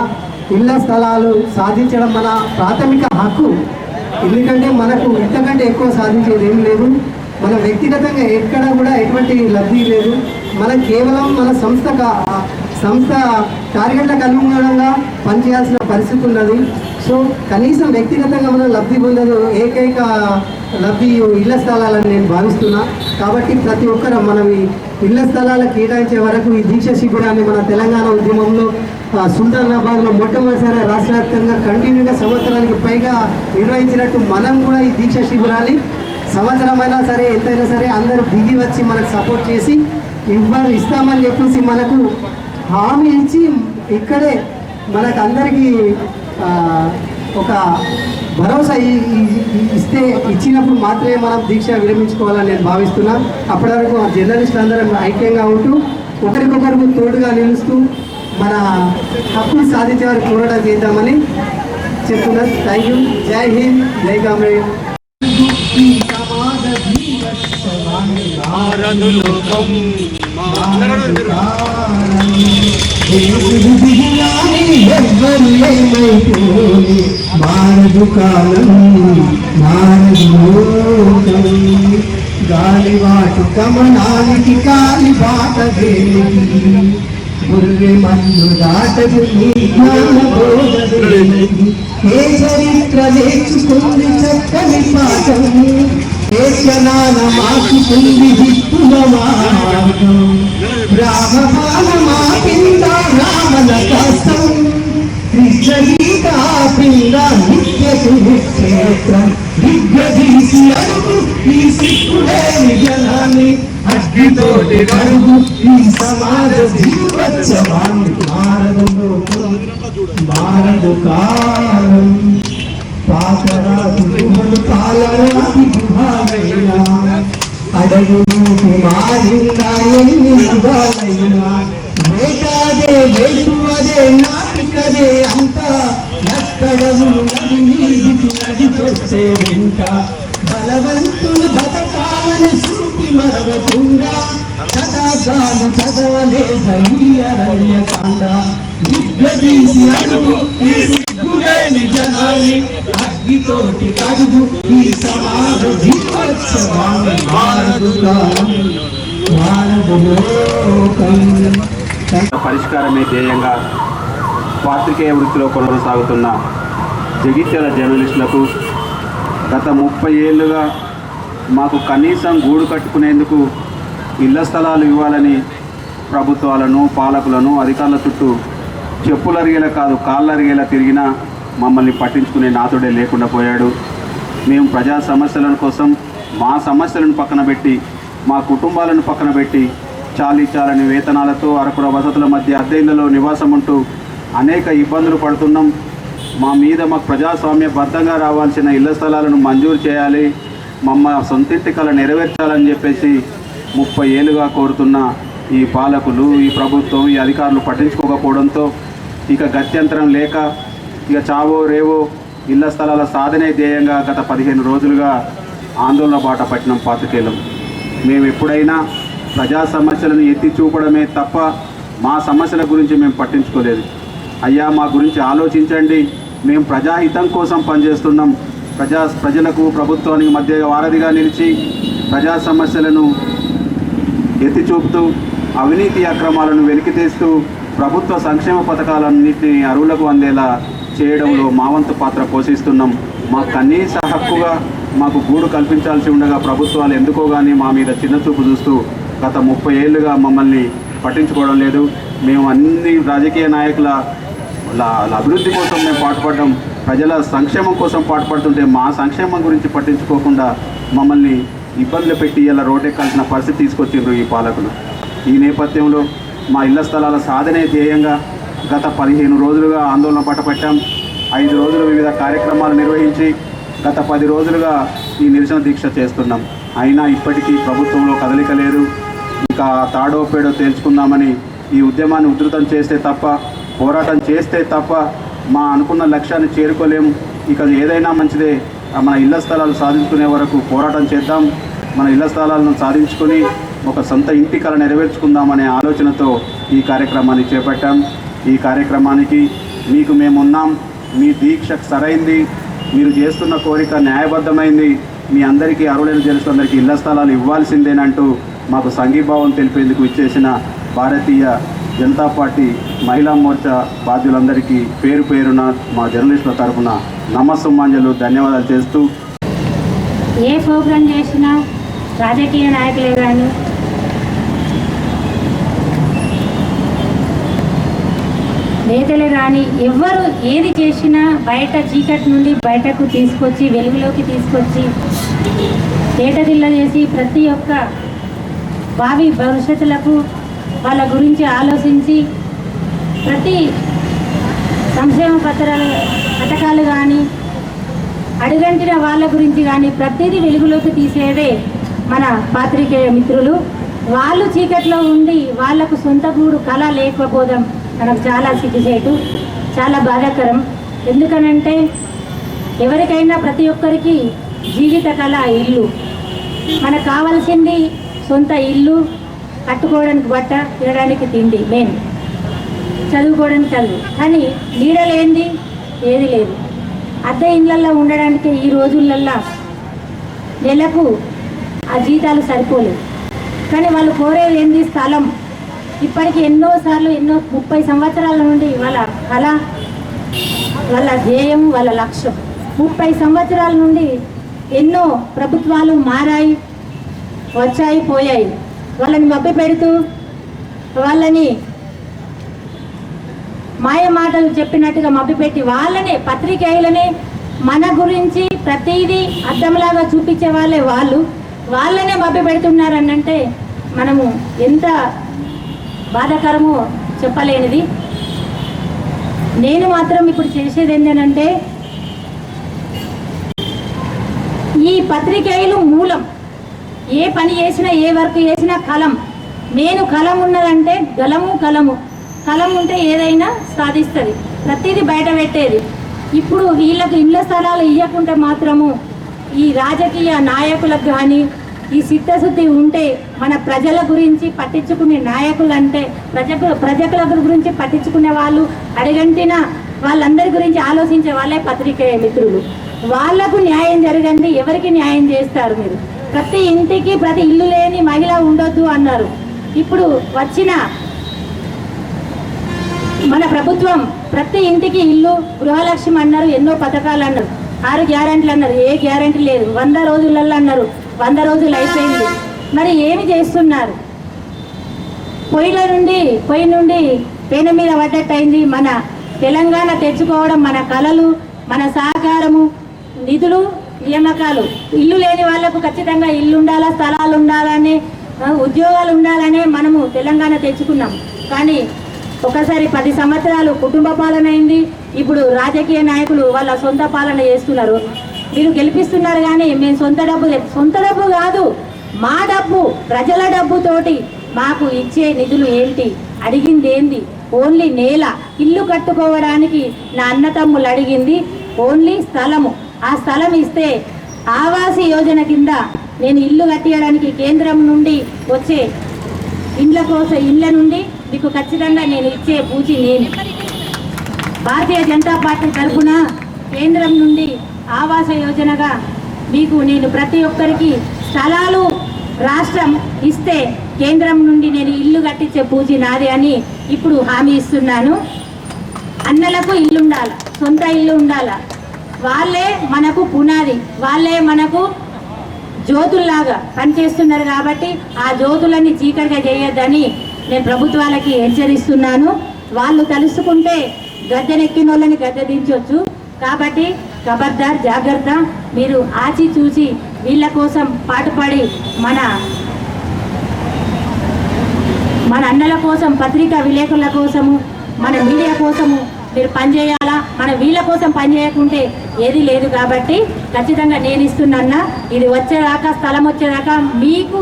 ఇళ్ల స్థలాలు సాధించడం మన ప్రాథమిక హక్కు. ఎందుకంటే మనకు ఇంతకంటే ఎక్కువ సాధించేది ఏం లేదు. మన వ్యక్తిగతంగా ఎక్కడ కూడా ఎటువంటి లబ్ధి లేదు. మనం కేవలం మన సంస్థ టార్గెట్లకు అనుగుణంగా పనిచేయాల్సిన పరిస్థితి ఉన్నది. సో కనీసం వ్యక్తిగతంగా మనం లబ్ధి పొందేది ఏకైక లబ్ధి ఇళ్ల స్థలాలని నేను భావిస్తున్నా. కాబట్టి ప్రతి ఒక్కరు మనం ఈ ఇళ్ల స్థలాలు కేటాయించే వరకు ఈ దీక్ష శిబిరాన్ని మన తెలంగాణ ఉద్యమంలో సుల్తానాబాద్లో మొట్టమొదటిసారి రాష్ట్ర వ్యాప్తంగా కంటిన్యూగా సంవత్సరానికి పైగా నిర్వహించినట్టు మనం కూడా ఈ దీక్ష శిబిరాన్ని సంవత్సరమైనా సరే ఎంతైనా సరే అందరూ దిగి వచ్చి మనకు సపోర్ట్ చేసి ఇస్తామని చెప్పేసి మనకు హామీ ఇచ్చి ఇక్కడే మనకు అందరికీ ఒక భరోసా ఇచ్చినప్పుడు మాత్రమే మనం దీక్ష విరమించుకోవాలని నేను భావిస్తున్నా. అప్పటి వరకు ఆ జర్నలిస్టులు అందరం ఐక్యంగా ఉంటూ ఒకరికొకరికి తోడుగా నిలుస్తూ మన హక్కులు సాధించే వారికి పోరాటం చేద్దామని చెప్తున్నా. Thank you. జై హింద్, జై కామ్రేడ్. ఈ సమాజ జీవోత్సవాన్ని మారదు లోకం మారదు కాలం. దేవుడు దిగినాని ఎవ్వరు ఏమైపోని మారదు కాలం మారదు లోకం. గాలివాటు గమనానికి కాలి బాట దేనికి గుర్రె మందు దాటదు నీ జ్ఞాన బోధదేనికి. ఏ చరిత్ర నేర్చుకుంది చక్కని పాఠం ఏ క్షణాన మాకుతుంది దిక్కుల మార్గం. రామబాల మా కింద రామన కష్టం కృష్ణ గీత పింద నిత్య కురుక్షేత్రం. విగ్రహీసి అడుగు ఈ సిక్కులేని జనాన్ని అగ్నితోటి కడుగు ఈ సమాజ జీవోత్సవాన్ని మారదు లోకం మారదు కాలం. పాతరాజు గుహలు కాలరాతి గుహాలైనా అడవులు మారిందా ఎన్ని యుగాలైనా వేటాదే వేటు అదే నాటికదే అంతా ఎక్కడము నది నీటికి నడిచొచ్చే వెంట బలవంతులు బతకాలని సూటి మరవకుండా కథాగాలు చదవలే ధైర్యకాండ. విగ్రహీసి అడుగు ఈ సిగ్గులేని జనాన్ని అగ్గితోటి కడుగు ఈ సమాజ జీవోత్సవాన్ని మారదు కాలం మారదు లోకం. పరిష్కారమే ధ్యేయంగా పాత్రికేయ వృత్తిలో కొనసాగుతున్న జగిత్యాల జర్నలిస్టులకు గత 30 ఏళ్ళుగా మాకు కనీసం గూడు కట్టుకునేందుకు ఇళ్ల స్థలాలు ఇవ్వాలని ప్రభుత్వాలను పాలకులను అధికారుల చుట్టూ చెప్పులరిగేలా కాదు కాళ్ళరిగేలా తిరిగినా మమ్మల్ని పట్టించుకునే నాథుడే లేకుండా పోయాడు. మేము ప్రజా సమస్యల కోసం మా సమస్యలను పక్కన పెట్టి మా కుటుంబాలను పక్కన పెట్టి చాలని వేతనాలతో అరకుర వసతుల మధ్య అద్దె ఇళ్లలో నివాసం ఉంటూ అనేక ఇబ్బందులు పడుతున్నాం. మాకు ప్రజాస్వామ్యబద్ధంగా రావాల్సిన ఇళ్ల స్థలాలను మంజూరు చేయాలి, సొంతింటి కళ నెరవేర్చాలని చెప్పేసి 30 ఏళ్ళుగా కోరుతున్న ఈ పాలకులు ఈ ప్రభుత్వం ఈ అధికారులు పట్టించుకోకపోవడంతో ఇక గత్యంతరం లేక ఇక చావో రేవో ఇళ్ల స్థలాల సాధనే ధ్యేయంగా గత 15 రోజులుగా ఆందోళన బాట పట్టినాం పాత్రికేయులం. మేము ఎప్పుడైనా ప్రజా సమస్యలను ఎత్తి చూపడమే తప్ప మా సమస్యల గురించి మేము పట్టించుకోలేదు. అయ్యా మా గురించి ఆలోచించండి, మేము ప్రజాహితం కోసం పనిచేస్తున్నాం. ప్రజలకు ప్రభుత్వానికి మధ్య వారధిగా నిలిచి ప్రజా సమస్యలను ఎత్తి చూపుతూ అవినీతి అక్రమాలను వెలికితీస్తూ ప్రభుత్వ సంక్షేమ పథకాలన్నింటినీ అర్హులకు అందేలా చేయడంలో మా వంతు పాత్ర పోషిస్తున్నాం. మాకు కనీస హక్కుగా మాకు గూడు కల్పించాల్సి ఉండగా ప్రభుత్వాలు ఎందుకో కానీ మా మీద చిన్నచూపు చూస్తూ గత 30 ఏళ్ళుగా మమ్మల్ని పట్టించుకోవడం లేదు. మేము అన్ని రాజకీయ నాయకుల అభివృద్ధి కోసం మేము పాటుపడ్డాం, ప్రజల సంక్షేమం కోసం పాటుపడుతుంటే మా సంక్షేమం గురించి పట్టించుకోకుండా మమ్మల్ని ఇబ్బందులు పెట్టి ఇలా రోడ్డెక్కాల్సిన పరిస్థితి తీసుకొచ్చిండ్రు ఈ పాలకులు. ఈ నేపథ్యంలో మా ఇళ్ల స్థలాల సాధనే ధ్యేయంగా గత 15 రోజులుగా ఆందోళన పట్టపెట్టాం. 5 రోజులు వివిధ కార్యక్రమాలు నిర్వహించి గత 10 రోజులుగా ఈ నిరసన దీక్ష చేస్తున్నాం. అయినా ఇప్పటికీ ప్రభుత్వంలో కదలిక లేదు. ఇంకా తాడో పేడో తేల్చుకుందామని ఈ ఉద్యమాన్ని ఉధృతం చేస్తే తప్ప, పోరాటం చేస్తే తప్ప మా అనుకున్న లక్ష్యాన్ని చేరుకోలేము. ఇక ఏదైనా మంచిదే, మన ఇళ్ల స్థలాలు సాధించుకునే వరకు పోరాటం చేద్దాం. మన ఇళ్ల స్థలాలను సాధించుకొని ఒక సొంత ఇంటి కల నెరవేర్చుకుందామనే ఆలోచనతో ఈ కార్యక్రమాన్ని చేపట్టాం. ఈ కార్యక్రమానికి మీకు మేమున్నాం, మీ దీక్ష సరైంది, మీరు చేస్తున్న కోరిక న్యాయబద్ధమైంది, మీ అందరికీ అర్హులైన జర్నలిస్టులందరికీ ఇళ్ల స్థలాలు ఇవ్వాల్సిందేనంటూ మాకు సంఘీభావం తెలిపేందుకు ఇచ్చేసిన భారతీయ జనతా పార్టీ మహిళా మోర్చా బాధ్యులందరికీ పేరు పేరున మా జర్నలిస్టుల తరఫున నమస్సుమాంజలు ధన్యవాదాలు చేస్తూ, ఏ ప్రోగ్రాం చేసినా రాజకీయ నాయకులే కానీ నేతలే కానీ ఎవరు ఏది చేసినా బయట చీకటి నుండి బయటకు తీసుకొచ్చి వెలుగులోకి తీసుకొచ్చి తేటదిల్ల చేసి ప్రతి ఒక్క భావి భవిష్యత్తులకు వాళ్ళ గురించి ఆలోచించి ప్రతి సంక్షేమ పథకాలు కానీ అడుగంటిన వాళ్ళ గురించి కానీ ప్రతిదీ వెలుగులోకి తీసేదే మన పాత్రికేయ మిత్రులు. వాళ్ళు చీకట్లో ఉండి వాళ్లకు సొంత గూడు కళ లేకపోవడం మనకు చాలా సిగ్గుచేటు, చాలా బాధాకరం. ఎందుకనంటే ఎవరికైనా ప్రతి ఒక్కరికి జీవిత కళ ఇల్లు. మనకు కావాల్సింది సొంత ఇల్లు, కట్టుకోవడానికి బట్ట, తినడానికి తిండి, మెయిన్ చదువుకోవడానికి చదువు. కానీ నీడలేంది ఏది లేదు. అద్దె ఇళ్ళల్లో ఉండడానికి ఈ రోజులల్లో నెలకు ఆ జీతాలు సరిపోలేదు. కానీ వాళ్ళు కోరేది ఏంది? స్థలం. ఇప్పటికి ఎన్నోసార్లు 30 సంవత్సరాల నుండి వాళ్ళ కళ, వాళ్ళ ధ్యేయం, వాళ్ళ లక్ష్యం. 30 సంవత్సరాల నుండి ఎన్నో ప్రభుత్వాలు మారాయి, వచ్చాయి, పోయాయి. వాళ్ళని మభ్య పెడుతూ, వాళ్ళని మాయ మాటలు చెప్పినట్టుగా మభ్యపెట్టి, వాళ్ళనే పత్రికేయులనే మన గురించి ప్రతిదీ అర్థంలాగా చూపించే వాళ్ళే వాళ్ళనే మభ్య పెడుతున్నారనంటే మనము ఎంత బాధాకరమో చెప్పలేనిది. నేను మాత్రం ఇప్పుడు చేసేది ఏంటంటే, ఈ పత్రికేయులు మూలం. ఏ పని చేసినా, ఏ వర్క్ చేసినా కలం. నేను కలం ఉన్నదంటే కలం ఉంటే ఏదైనా సాధిస్తుంది. ప్రతిదీ బయట పెట్టేది. ఇప్పుడు వీళ్ళకు ఇళ్ల స్థలాలు ఇవ్వకుంటే మాత్రము ఈ రాజకీయ నాయకులకు కానీ ఈ చిత్తశుద్ధి ఉంటే, మన ప్రజల గురించి పట్టించుకునే నాయకులు అంటే ప్రజల గురించి పట్టించుకునే వాళ్ళు, అడగంటిన వాళ్ళందరి గురించి ఆలోచించే వాళ్ళే పత్రికేయ మిత్రులు. వాళ్లకు న్యాయం జరగండి. ఎవరికి న్యాయం చేస్తారు మీరు? ప్రతి ఇంటికి ప్రతి ఇల్లు లేని మహిళ ఉండొద్దు అన్నారు. ఇప్పుడు వచ్చిన మన ప్రభుత్వం ప్రతి ఇంటికి ఇల్లు, గృహలక్ష్మి అన్నారు, ఎన్నో పథకాలు అన్నారు, 6 గ్యారెంటీలు అన్నారు. ఏ గ్యారెంటీ లేదు. 100 రోజులలో అన్నారు. 100 రోజులు అయిపోయింది. మరి ఏమి చేస్తున్నారు? పొయ్యి నుండి పేన మీద పడ్డట్టయింది. మన తెలంగాణ తెచ్చుకోవడం, మన కళలు, మన సహకారము, నిధులు, నియామకాలు. ఇల్లు లేని వాళ్లకు ఖచ్చితంగా ఇల్లు ఉండాలా, స్థలాలు ఉండాలనే, ఉద్యోగాలు ఉండాలనే మనము తెలంగాణ తెచ్చుకున్నాం. కానీ ఒకసారి 10 సంవత్సరాలు కుటుంబ పాలన అయింది. ఇప్పుడు రాజకీయ నాయకులు వాళ్ళ సొంత పాలన చేస్తున్నారు. మీరు గెలిపిస్తున్నారు కానీ మేము సొంత డబ్బు కాదు, మా డబ్బు, ప్రజల డబ్బుతోటి మాకు ఇచ్చే నిధులు ఏంటి? అడిగింది ఏంది? ఓన్లీ నేల. ఇల్లు కట్టుకోవడానికి నా అన్న తమ్ముళ్ళు అడిగింది ఓన్లీ స్థలము. ఆ స్థలం ఇస్తే ఆవాస్ యోజన కింద నేను ఇల్లు కట్టియడానికి కేంద్రం నుండి వచ్చే ఇళ్ళ నుండి మీకు ఖచ్చితంగా నేను ఇచ్చే పూచి నేను భారతీయ జనతా పార్టీ తరఫున కేంద్రం నుండి ఆవాస యోజనగా మీకు నేను ప్రతి ఒక్కరికి స్థలాలు రాష్ట్రం ఇస్తే కేంద్రం నుండి నేను ఇల్లు కట్టించే పూచి నాది అని ఇప్పుడు హామీ ఇస్తున్నాను. అన్నలకు ఇల్లు ఉండాలి, సొంత ఇల్లు ఉండాలి. వాళ్ళే మనకు పునాది, వాళ్ళే మనకు జ్యోతుల్లాగా పనిచేస్తున్నారు. కాబట్టి ఆ జ్యోతులన్నీ చీకటిగా చేయొద్దని నేను ప్రభుత్వాలకి హెచ్చరిస్తున్నాను. వాళ్ళు తలుసుకుంటే గద్దెనెక్కిన వాళ్ళని గద్దె దించవచ్చు. కాబట్టి ఖబర్దార్, జాగ్రత్త. మీరు ఆచి చూసి వీళ్ళ కోసం పాటుపడి మన అన్నల కోసం, పత్రికా విలేకరుల కోసము, మన మీడియా కోసము మీరు పనిచేయాలా. మన వీళ్ళ కోసం పనిచేయకుంటే ఏది లేదు. కాబట్టి ఖచ్చితంగా నేను ఇస్తున్నా. ఇది వచ్చేదాకా, స్థలం వచ్చేదాకా మీకు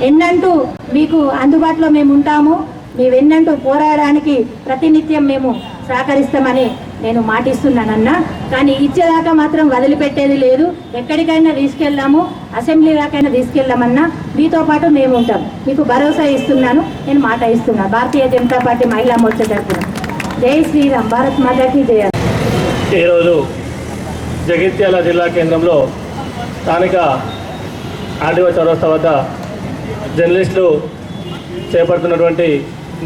ఎన్నంటూ మీకు అందుబాటులో మేము ఉంటాము. మేము ఎన్నంటూ పోరాడడానికి ప్రతినిత్యం మేము సహకరిస్తామని నేను మాటిస్తున్నానన్నా. కానీ ఇచ్చేదాకా మాత్రం వదిలిపెట్టేది లేదు. ఎక్కడికైనా తీసుకెళ్దాము, అసెంబ్లీ దాకైనా తీసుకెళ్దామన్నా మీతో పాటు మేము ఉంటాం. మీకు భరోసా ఇస్తున్నాను, నేను మాట ఇస్తున్నాను. భారతీయ జనతా పార్టీ మహిళా మోర్చా తరఫున జై శ్రీరామ్, భారత్ మాతాకి జయ. ఈరోజు జగిత్యాల జిల్లా కేంద్రంలో స్థానిక ఆర్డీఓ చౌరస్తా వద్ద జర్నలిస్టులు చేపడుతున్నటువంటి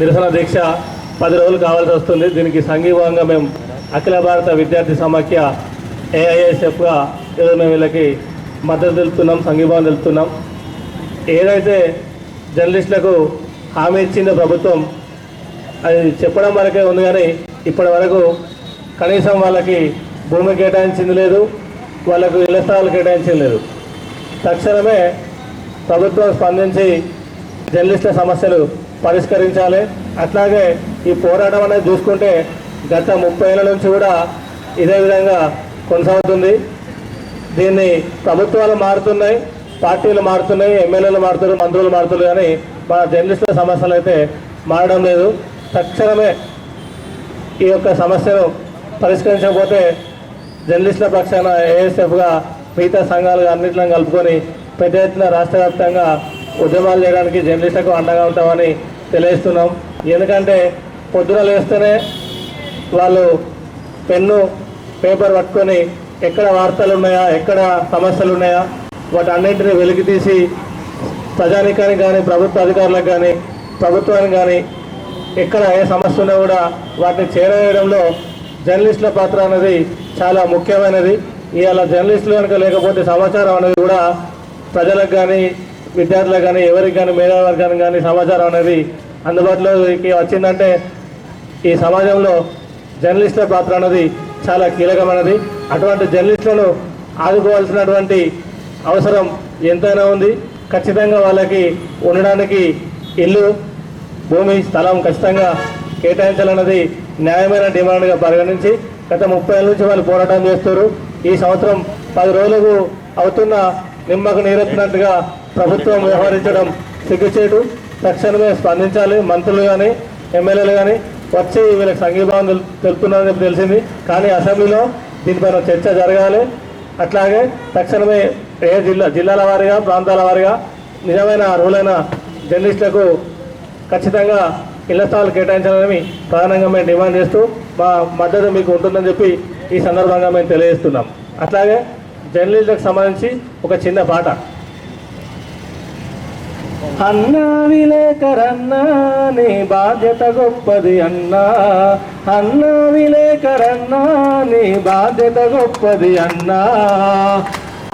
నిరసన దీక్ష 10 రోజులు కావాల్సి వస్తుంది. దీనికి సంఘీభావంగా మేము అఖిల భారత విద్యార్థి సమాఖ్య AISFగా ఈరోజు మేము వీళ్ళకి మద్దతు తెలుపుతున్నాం, సంఘీభావం తెలుపుతున్నాం. ఏదైతే జర్నలిస్టులకు హామీ ఇచ్చిందో ప్రభుత్వం, అది చెప్పడం వరకే ఉంది. కానీ ఇప్పటి వరకు కనీసం వాళ్ళకి భూమి కేటాయించింది లేదు, వాళ్ళకు ఇళ్ల స్థలాలు కేటాయించింది లేదు. తక్షణమే ప్రభుత్వం స్పందించి జర్నలిస్టుల సమస్యలు పరిష్కరించాలి. అట్లాగే ఈ పోరాటం అనేది చూసుకుంటే గత 30 ఏళ్ళ నుంచి కూడా ఇదే విధంగా కొనసాగుతుంది. దీన్ని ప్రభుత్వాలు మారుతున్నాయి, పార్టీలు మారుతున్నాయి, ఎమ్మెల్యేలు మారుతున్నారు, మంత్రులు మారుతున్నారు, కానీ మన జర్నలిస్టుల సమస్యలు అయితే మారడం లేదు. తక్షణమే ఈ యొక్క సమస్యను పరిష్కరించకపోతే జర్నలిస్టుల పక్షాన AISFగా మిగతా సంఘాలు అన్నింటిని కలుపుకొని పెద్ద ఎత్తున రాష్ట్ర వ్యాప్తంగా ఉద్యమాలు చేయడానికి జర్నలిస్టులకు అండగా ఉంటామని తెలియజేస్తున్నాం. ఎందుకంటే పొద్దున లేస్తేనే వాళ్ళు పెన్ను పేపర్ పట్టుకొని ఎక్కడ వార్తలు ఉన్నాయా, ఎక్కడ సమస్యలు ఉన్నాయా, వాటి అన్నింటినీ వెలికి తీసి ప్రజానికానికి కానీ, ప్రభుత్వ అధికారులకు కానీ, ప్రభుత్వానికి కానీ ఎక్కడ ఏ సమస్య ఉన్నా కూడా వాటిని చేరవేయడంలో జర్నలిస్టుల పాత్ర అనేది చాలా ముఖ్యమైనది. ఇవాళ జర్నలిస్టులు కనుక లేకపోతే సమాచారం అనేది కూడా ప్రజలకు కానీ, విద్యార్థులకు కానీ, ఎవరికి కానీ, మేధావర్గానికి కానీ సమాచారం అనేది అందుబాటులోకి వచ్చిందంటే ఈ సమాజంలో జర్నలిస్టుల పాత్ర అనేది చాలా కీలకమైనది. అటువంటి జర్నలిస్టులను ఆదుకోవాల్సినటువంటి అవసరం ఎంతైనా ఉంది. ఖచ్చితంగా వాళ్ళకి ఉండడానికి ఇల్లు, భూమి, స్థలం ఖచ్చితంగా కేటాయించాలన్నది న్యాయమైన డిమాండ్గా పరిగణించి గత 30 ఏళ్ళ నుంచి వాళ్ళు పోరాటం చేస్తారు. ఈ సంవత్సరం 10 రోజులకు అవుతున్న నిమ్మకు నీరెత్తినట్టుగా ప్రభుత్వం వ్యవహరించడం సిగ్గుచేటు. తక్షణమే స్పందించాలి. మంత్రులు కానీ, ఎమ్మెల్యేలు కానీ వచ్చి వీళ్ళకి సంఘీభావం తెలుపుతున్నారని చెప్పి తెలిసింది. కానీ అసెంబ్లీలో దీనిపైన చర్చ జరగాలి. అట్లాగే తక్షణమే జిల్లాల వారీగా, ప్రాంతాల వారీగా నిజమైన అర్హులైన జర్నలిస్టులకు ఖచ్చితంగా ఇళ్ల స్థలాలు కేటాయించాలని ప్రధానంగా మేము డిమాండ్ చేస్తూ మా మద్దతు మీకు ఉంటుందని చెప్పి ఈ సందర్భంగా మేము తెలియజేస్తున్నాం. అట్లాగే జర్నలిస్టులకు సంబంధించి ఒక చిన్న పాట. అన్నా విలేకరన్నా నీ బాధ్యత గొప్పది అన్నా, అన్నా విలేకరన్నా నీ బాధ్యత గొప్పది అన్నా.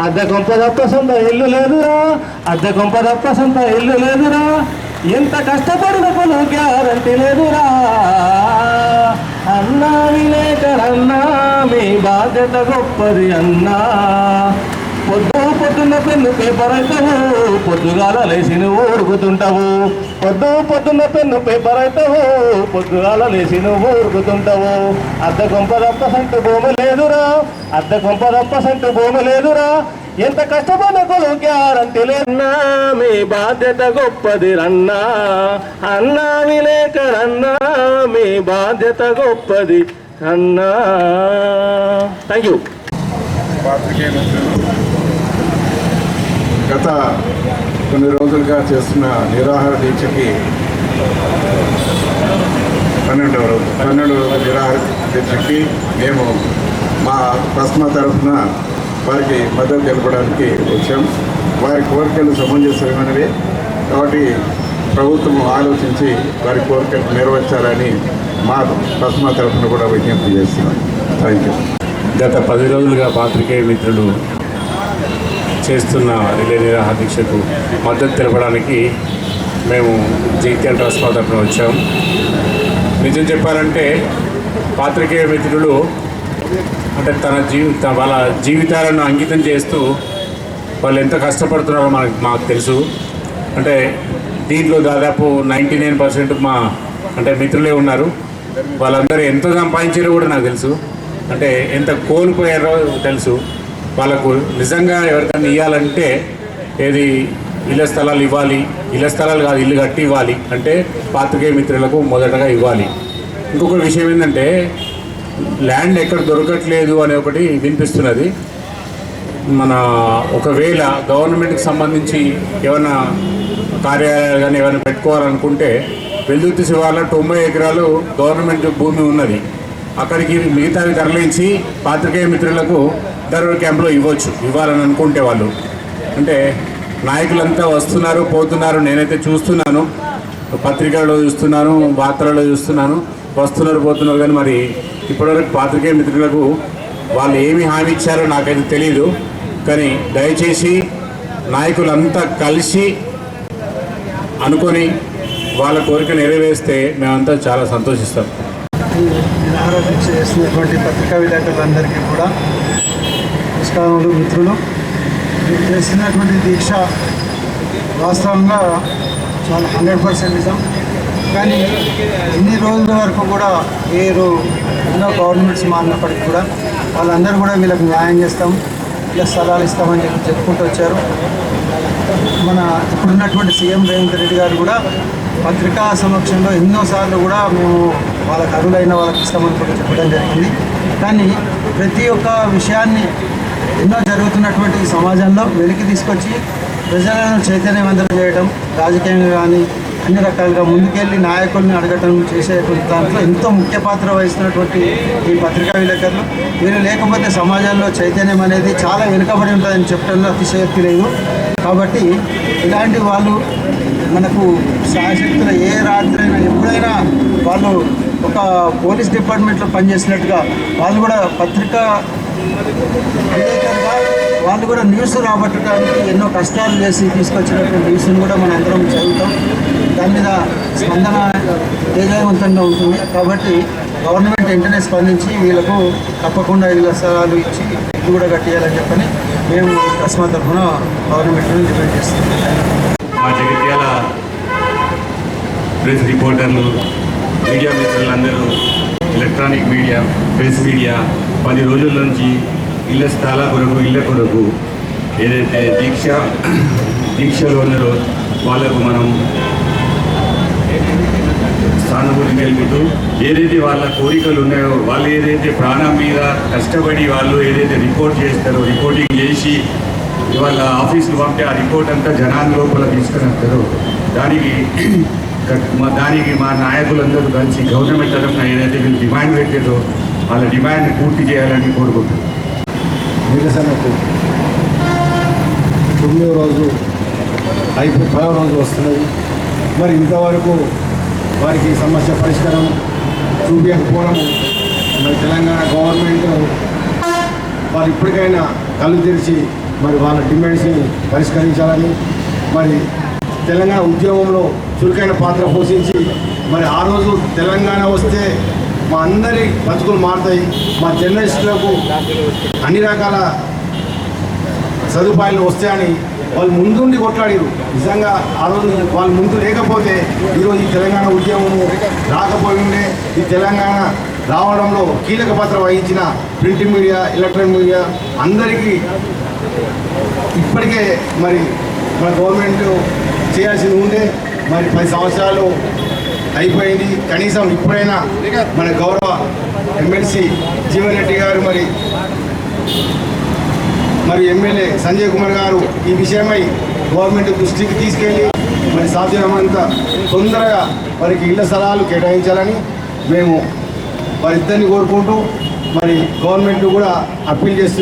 అద్దె కొంప తప్ప సొంత ఇల్లు లేదురా, అద్దె కొంప తప్ప సొంత ఇల్లు లేదురా, ఎంత కష్టపడిన కొను గ్యారంటీ లేదురా. అన్నా విలేకరన్నా మీ బాధ్యత గొప్పది అన్నా. పొద్దున్న పెన్ను పేపర్ అవుతావు, పొద్దుగాల లేచి నువ్వు ఊరుకుతుంటావు. పొద్దున్న పెన్ను పేపర్ అవుతావు, పొద్దుగాల లేచి నువ్వు ఊరుకుతుంటావు. అద్దె కొంప తప్ప సంటు భూమి లేదురా, అద్దె కొంప తప్ప సంటు భూమి లేదురా, ఎంత కష్టపడిన కొలు గ్యారంటీ లేదన్నా. మీ బాధ్యత గొప్పది రన్నా, అన్నా విలేకరన్నా మీ బాధ్యత గొప్పది అన్నా. Thank you. గత కొన్ని రోజులుగా చేస్తున్న నిరాహార దీక్షకి 12వ రోజు నిరాహార దీక్షకి మేము మా ప్రశ్న తరఫున వారికి మద్దతు తెలపడానికి వచ్చాం. వారి కోరికలు సమంజసమైనవి కాబట్టి ప్రభుత్వం ఆలోచించి వారి కోరికలు నెరవేర్చాలని మా ప్రశ్న తరఫున కూడా విజ్ఞప్తి చేస్తున్నాం. Thank you. గత 10 రోజులుగా పాత్రికేయ మిత్రులు చేస్తున్న రిలే నిరాహార దీక్షకు మద్దతు తెలపడానికి మేము జగిత్యాల ట్రస్ట్ తరఫున వచ్చాం. నిజం చెప్పాలంటే పాత్రికేయ మిత్రులు అంటే వాళ్ళ జీవితాలను అంకితం చేస్తూ వాళ్ళు ఎంత కష్టపడుతున్నారో మాకు తెలుసు. అంటే దీంట్లో దాదాపు 99% అంటే మిత్రులే ఉన్నారు. వాళ్ళందరూ ఎంత సంపాదించారో కూడా నాకు తెలుసు. అంటే ఎంత కోల్పోయారో తెలుసు. వాళ్ళకు నిజంగా ఎవరికైనా ఇవ్వాలంటే ఏది ఇళ్ల స్థలాలు ఇవ్వాలి, ఇళ్ల స్థలాలు కాదు ఇల్లు కట్టి ఇవ్వాలి అంటే పాత్రికేయ మిత్రులకు మొదటగా ఇవ్వాలి. ఇంకొక విషయం ఏంటంటే ల్యాండ్ ఎక్కడ దొరకట్లేదు అనే ఒకటి వినిపిస్తున్నది. మన ఒకవేళ గవర్నమెంట్కి సంబంధించి ఏమైనా కార్యాలయాలు కానీ ఏమైనా పెట్టుకోవాలనుకుంటే వెల్దుర్తి శివార్లో 90 ఎకరాలు గవర్నమెంట్ భూమి ఉన్నది. అక్కడికి మిగతావి తరలించి పాత్రికేయ మిత్రులకు ధర్మ క్యాంప్లో ఇవ్వాలని అనుకుంటే వాళ్ళు అంటే నాయకులంతా వస్తున్నారు పోతున్నారు. నేనైతే చూస్తున్నాను, పత్రికల్లో చూస్తున్నాను, వార్తలలో చూస్తున్నాను, వస్తున్నారు పోతున్నారు. కానీ మరి ఇప్పటివరకు పాత్రికేయ మిత్రులకు వాళ్ళు ఏమి హామీ ఇచ్చారో నాకైతే తెలియదు. కానీ దయచేసి నాయకులంతా కలిసి అనుకొని వాళ్ళ కోరిక నెరవేరిస్తే మేమంతా చాలా సంతోషిస్తాం. నిరాహార దీక్ష చేస్తున్నటువంటి పత్రికా విలేకరులందరికీ కూడా నమస్కారములు. మిత్రులు, మీరు చేస్తున్నటువంటి దీక్ష వాస్తవంగా చాలా 100% నిజం. కానీ ఇన్ని రోజుల వరకు కూడా ఎన్నో గవర్నమెంట్స్ మారినప్పటికీ కూడా వాళ్ళందరూ కూడా వీళ్ళకి న్యాయం చేస్తాం, ఇలా స్థలాలు ఇస్తామని చెప్పుకుంటూ వచ్చారు. మన ఇప్పుడున్నటువంటి సీఎం రేవంత్ రెడ్డి గారు కూడా పత్రికా సమక్షంలో ఎన్నోసార్లు కూడా మేము వాళ్ళకి అర్హులైన వాళ్ళకి ఇస్తామని కూడా చెప్పడం జరిగింది. కానీ ప్రతి ఒక్క విషయాన్ని ఎన్నో జరుగుతున్నటువంటి సమాజంలో వెలికి తీసుకొచ్చి ప్రజలను చైతన్యవంతం చేయడం, రాజకీయంగా కానీ అన్ని రకాలుగా ముందుకెళ్ళి నాయకుల్ని అడగటం చేసేటువంటి దాంట్లో ఎంతో ముఖ్య పాత్ర వహిస్తున్నటువంటి ఈ పత్రికా విలేకరులు. వీరు లేకపోతే సమాజంలో చైతన్యం అనేది చాలా వెనుకబడి ఉంటుందని చెప్పడంలో అతిశయోక్తి లేదు. కాబట్టి ఇలాంటి వాళ్ళు మనకు శాశక్తుల ఏ రాత్రి అయినా ఎప్పుడైనా వాళ్ళు ఒక పోలీస్ డిపార్ట్మెంట్లో పనిచేసినట్టుగా వాళ్ళు కూడా పత్రికా విలేకరుగా వాళ్ళు కూడా న్యూస్ రాబట్టడానికి ఎన్నో కష్టాలు చేసి తీసుకొచ్చినటువంటి న్యూస్ని కూడా మన అందరం చదువుతాం. దాని మీద స్పందన తేజవంతంగా ఉంటుంది. కాబట్టి గవర్నమెంట్ వెంటనే స్పందించి వీళ్ళకు తప్పకుండా ఇళ్ల స్థలాలు ఇచ్చి ఇల్లు కూడా కట్టేయాలని చెప్పని మేము ట్రస్మా తరఫున గవర్నమెంట్ని డిమాండ్ చేస్తున్నాం. మా జగిత్యాల ప్రెస్ రిపోర్టర్లు, మీడియా మిత్రులందరూ, ఎలక్ట్రానిక్ మీడియా, ప్రెస్ మీడియా 10 రోజుల నుంచి ఇళ్ల స్థలాల కొరకు, ఇళ్ల కొరకు ఏదైతే దీక్షలో ఉన్నారో వాళ్ళకు మనం సానుభూతి తెలుపుతూ ఏదైతే వాళ్ళ కోరికలు ఉన్నాయో, వాళ్ళు ఏదైతే ప్రాణం మీద కష్టపడి వాళ్ళు ఏదైతే రిపోర్ట్ చేస్తారో, రిపోర్టింగ్ చేసి వాళ్ళ ఆఫీసులు పంపే ఆ రిపోర్ట్ అంతా జనాల లోపల తీసుకుని వస్తారో దానికి మా నాయకులందరూ కలిసి గవర్నమెంట్ తరఫున ఏదైతే వీళ్ళు డిమాండ్ పెట్టారో వాళ్ళ డిమాండ్ పూర్తి చేయాలని కోరుకుంటున్నాం. నిరసనకు 9వ రోజు 10వ రోజు వస్తున్నది. మరి ఇంతవరకు వారికి సమస్య పరిష్కారం చూపించకపోవడము మరి తెలంగాణ గవర్నమెంట్ వారు ఇప్పటికైనా కళ్ళు తెరిచి మరి వాళ్ళ డిమాండ్స్ని పరిష్కరించాలని, మరి తెలంగాణ ఉద్యమంలో చురుకైన పాత్ర పోషించి మరి ఆ రోజు తెలంగాణ వస్తే మా అందరి బతుకులు మారుతాయి, మా జర్నలిస్టులకు అన్ని రకాల సదుపాయాలు వస్తాయని వాళ్ళు ముందుండి కొట్లాడారు. నిజంగా ఆ రోజు వాళ్ళు ముందు లేకపోతే ఈరోజు ఈ తెలంగాణ ఉద్యమము రాకపోయి ఉండే. ఈ తెలంగాణ రావడంలో కీలక పాత్ర వహించిన ప్రింట్ మీడియా, ఎలక్ట్రానిక్ మీడియా అందరికీ ఇప్పటికే మరి మన గవర్నమెంట్ చేయాల్సింది ఉండే. మరి 10 సంవత్సరాలు అయిపోయింది. కనీసం ఇప్పుడైనా మన గౌరవ ఎమ్మెల్సీ జీవన్ రెడ్డి గారు మరి ఎమ్మెల్యే సంజయ్ కుమార్ గారు ఈ విషయమై గవర్నమెంట్ దృష్టికి తీసుకెళ్ళి మరి సాధ్యమైనంత తొందరగా వారికి ఇళ్ల స్థలాలు కేటాయించాలని మేము వారిద్దరిని కోరుకుంటూ మరి గవర్నమెంట్ కూడా అప్పీల్ చేస్తున్నాం.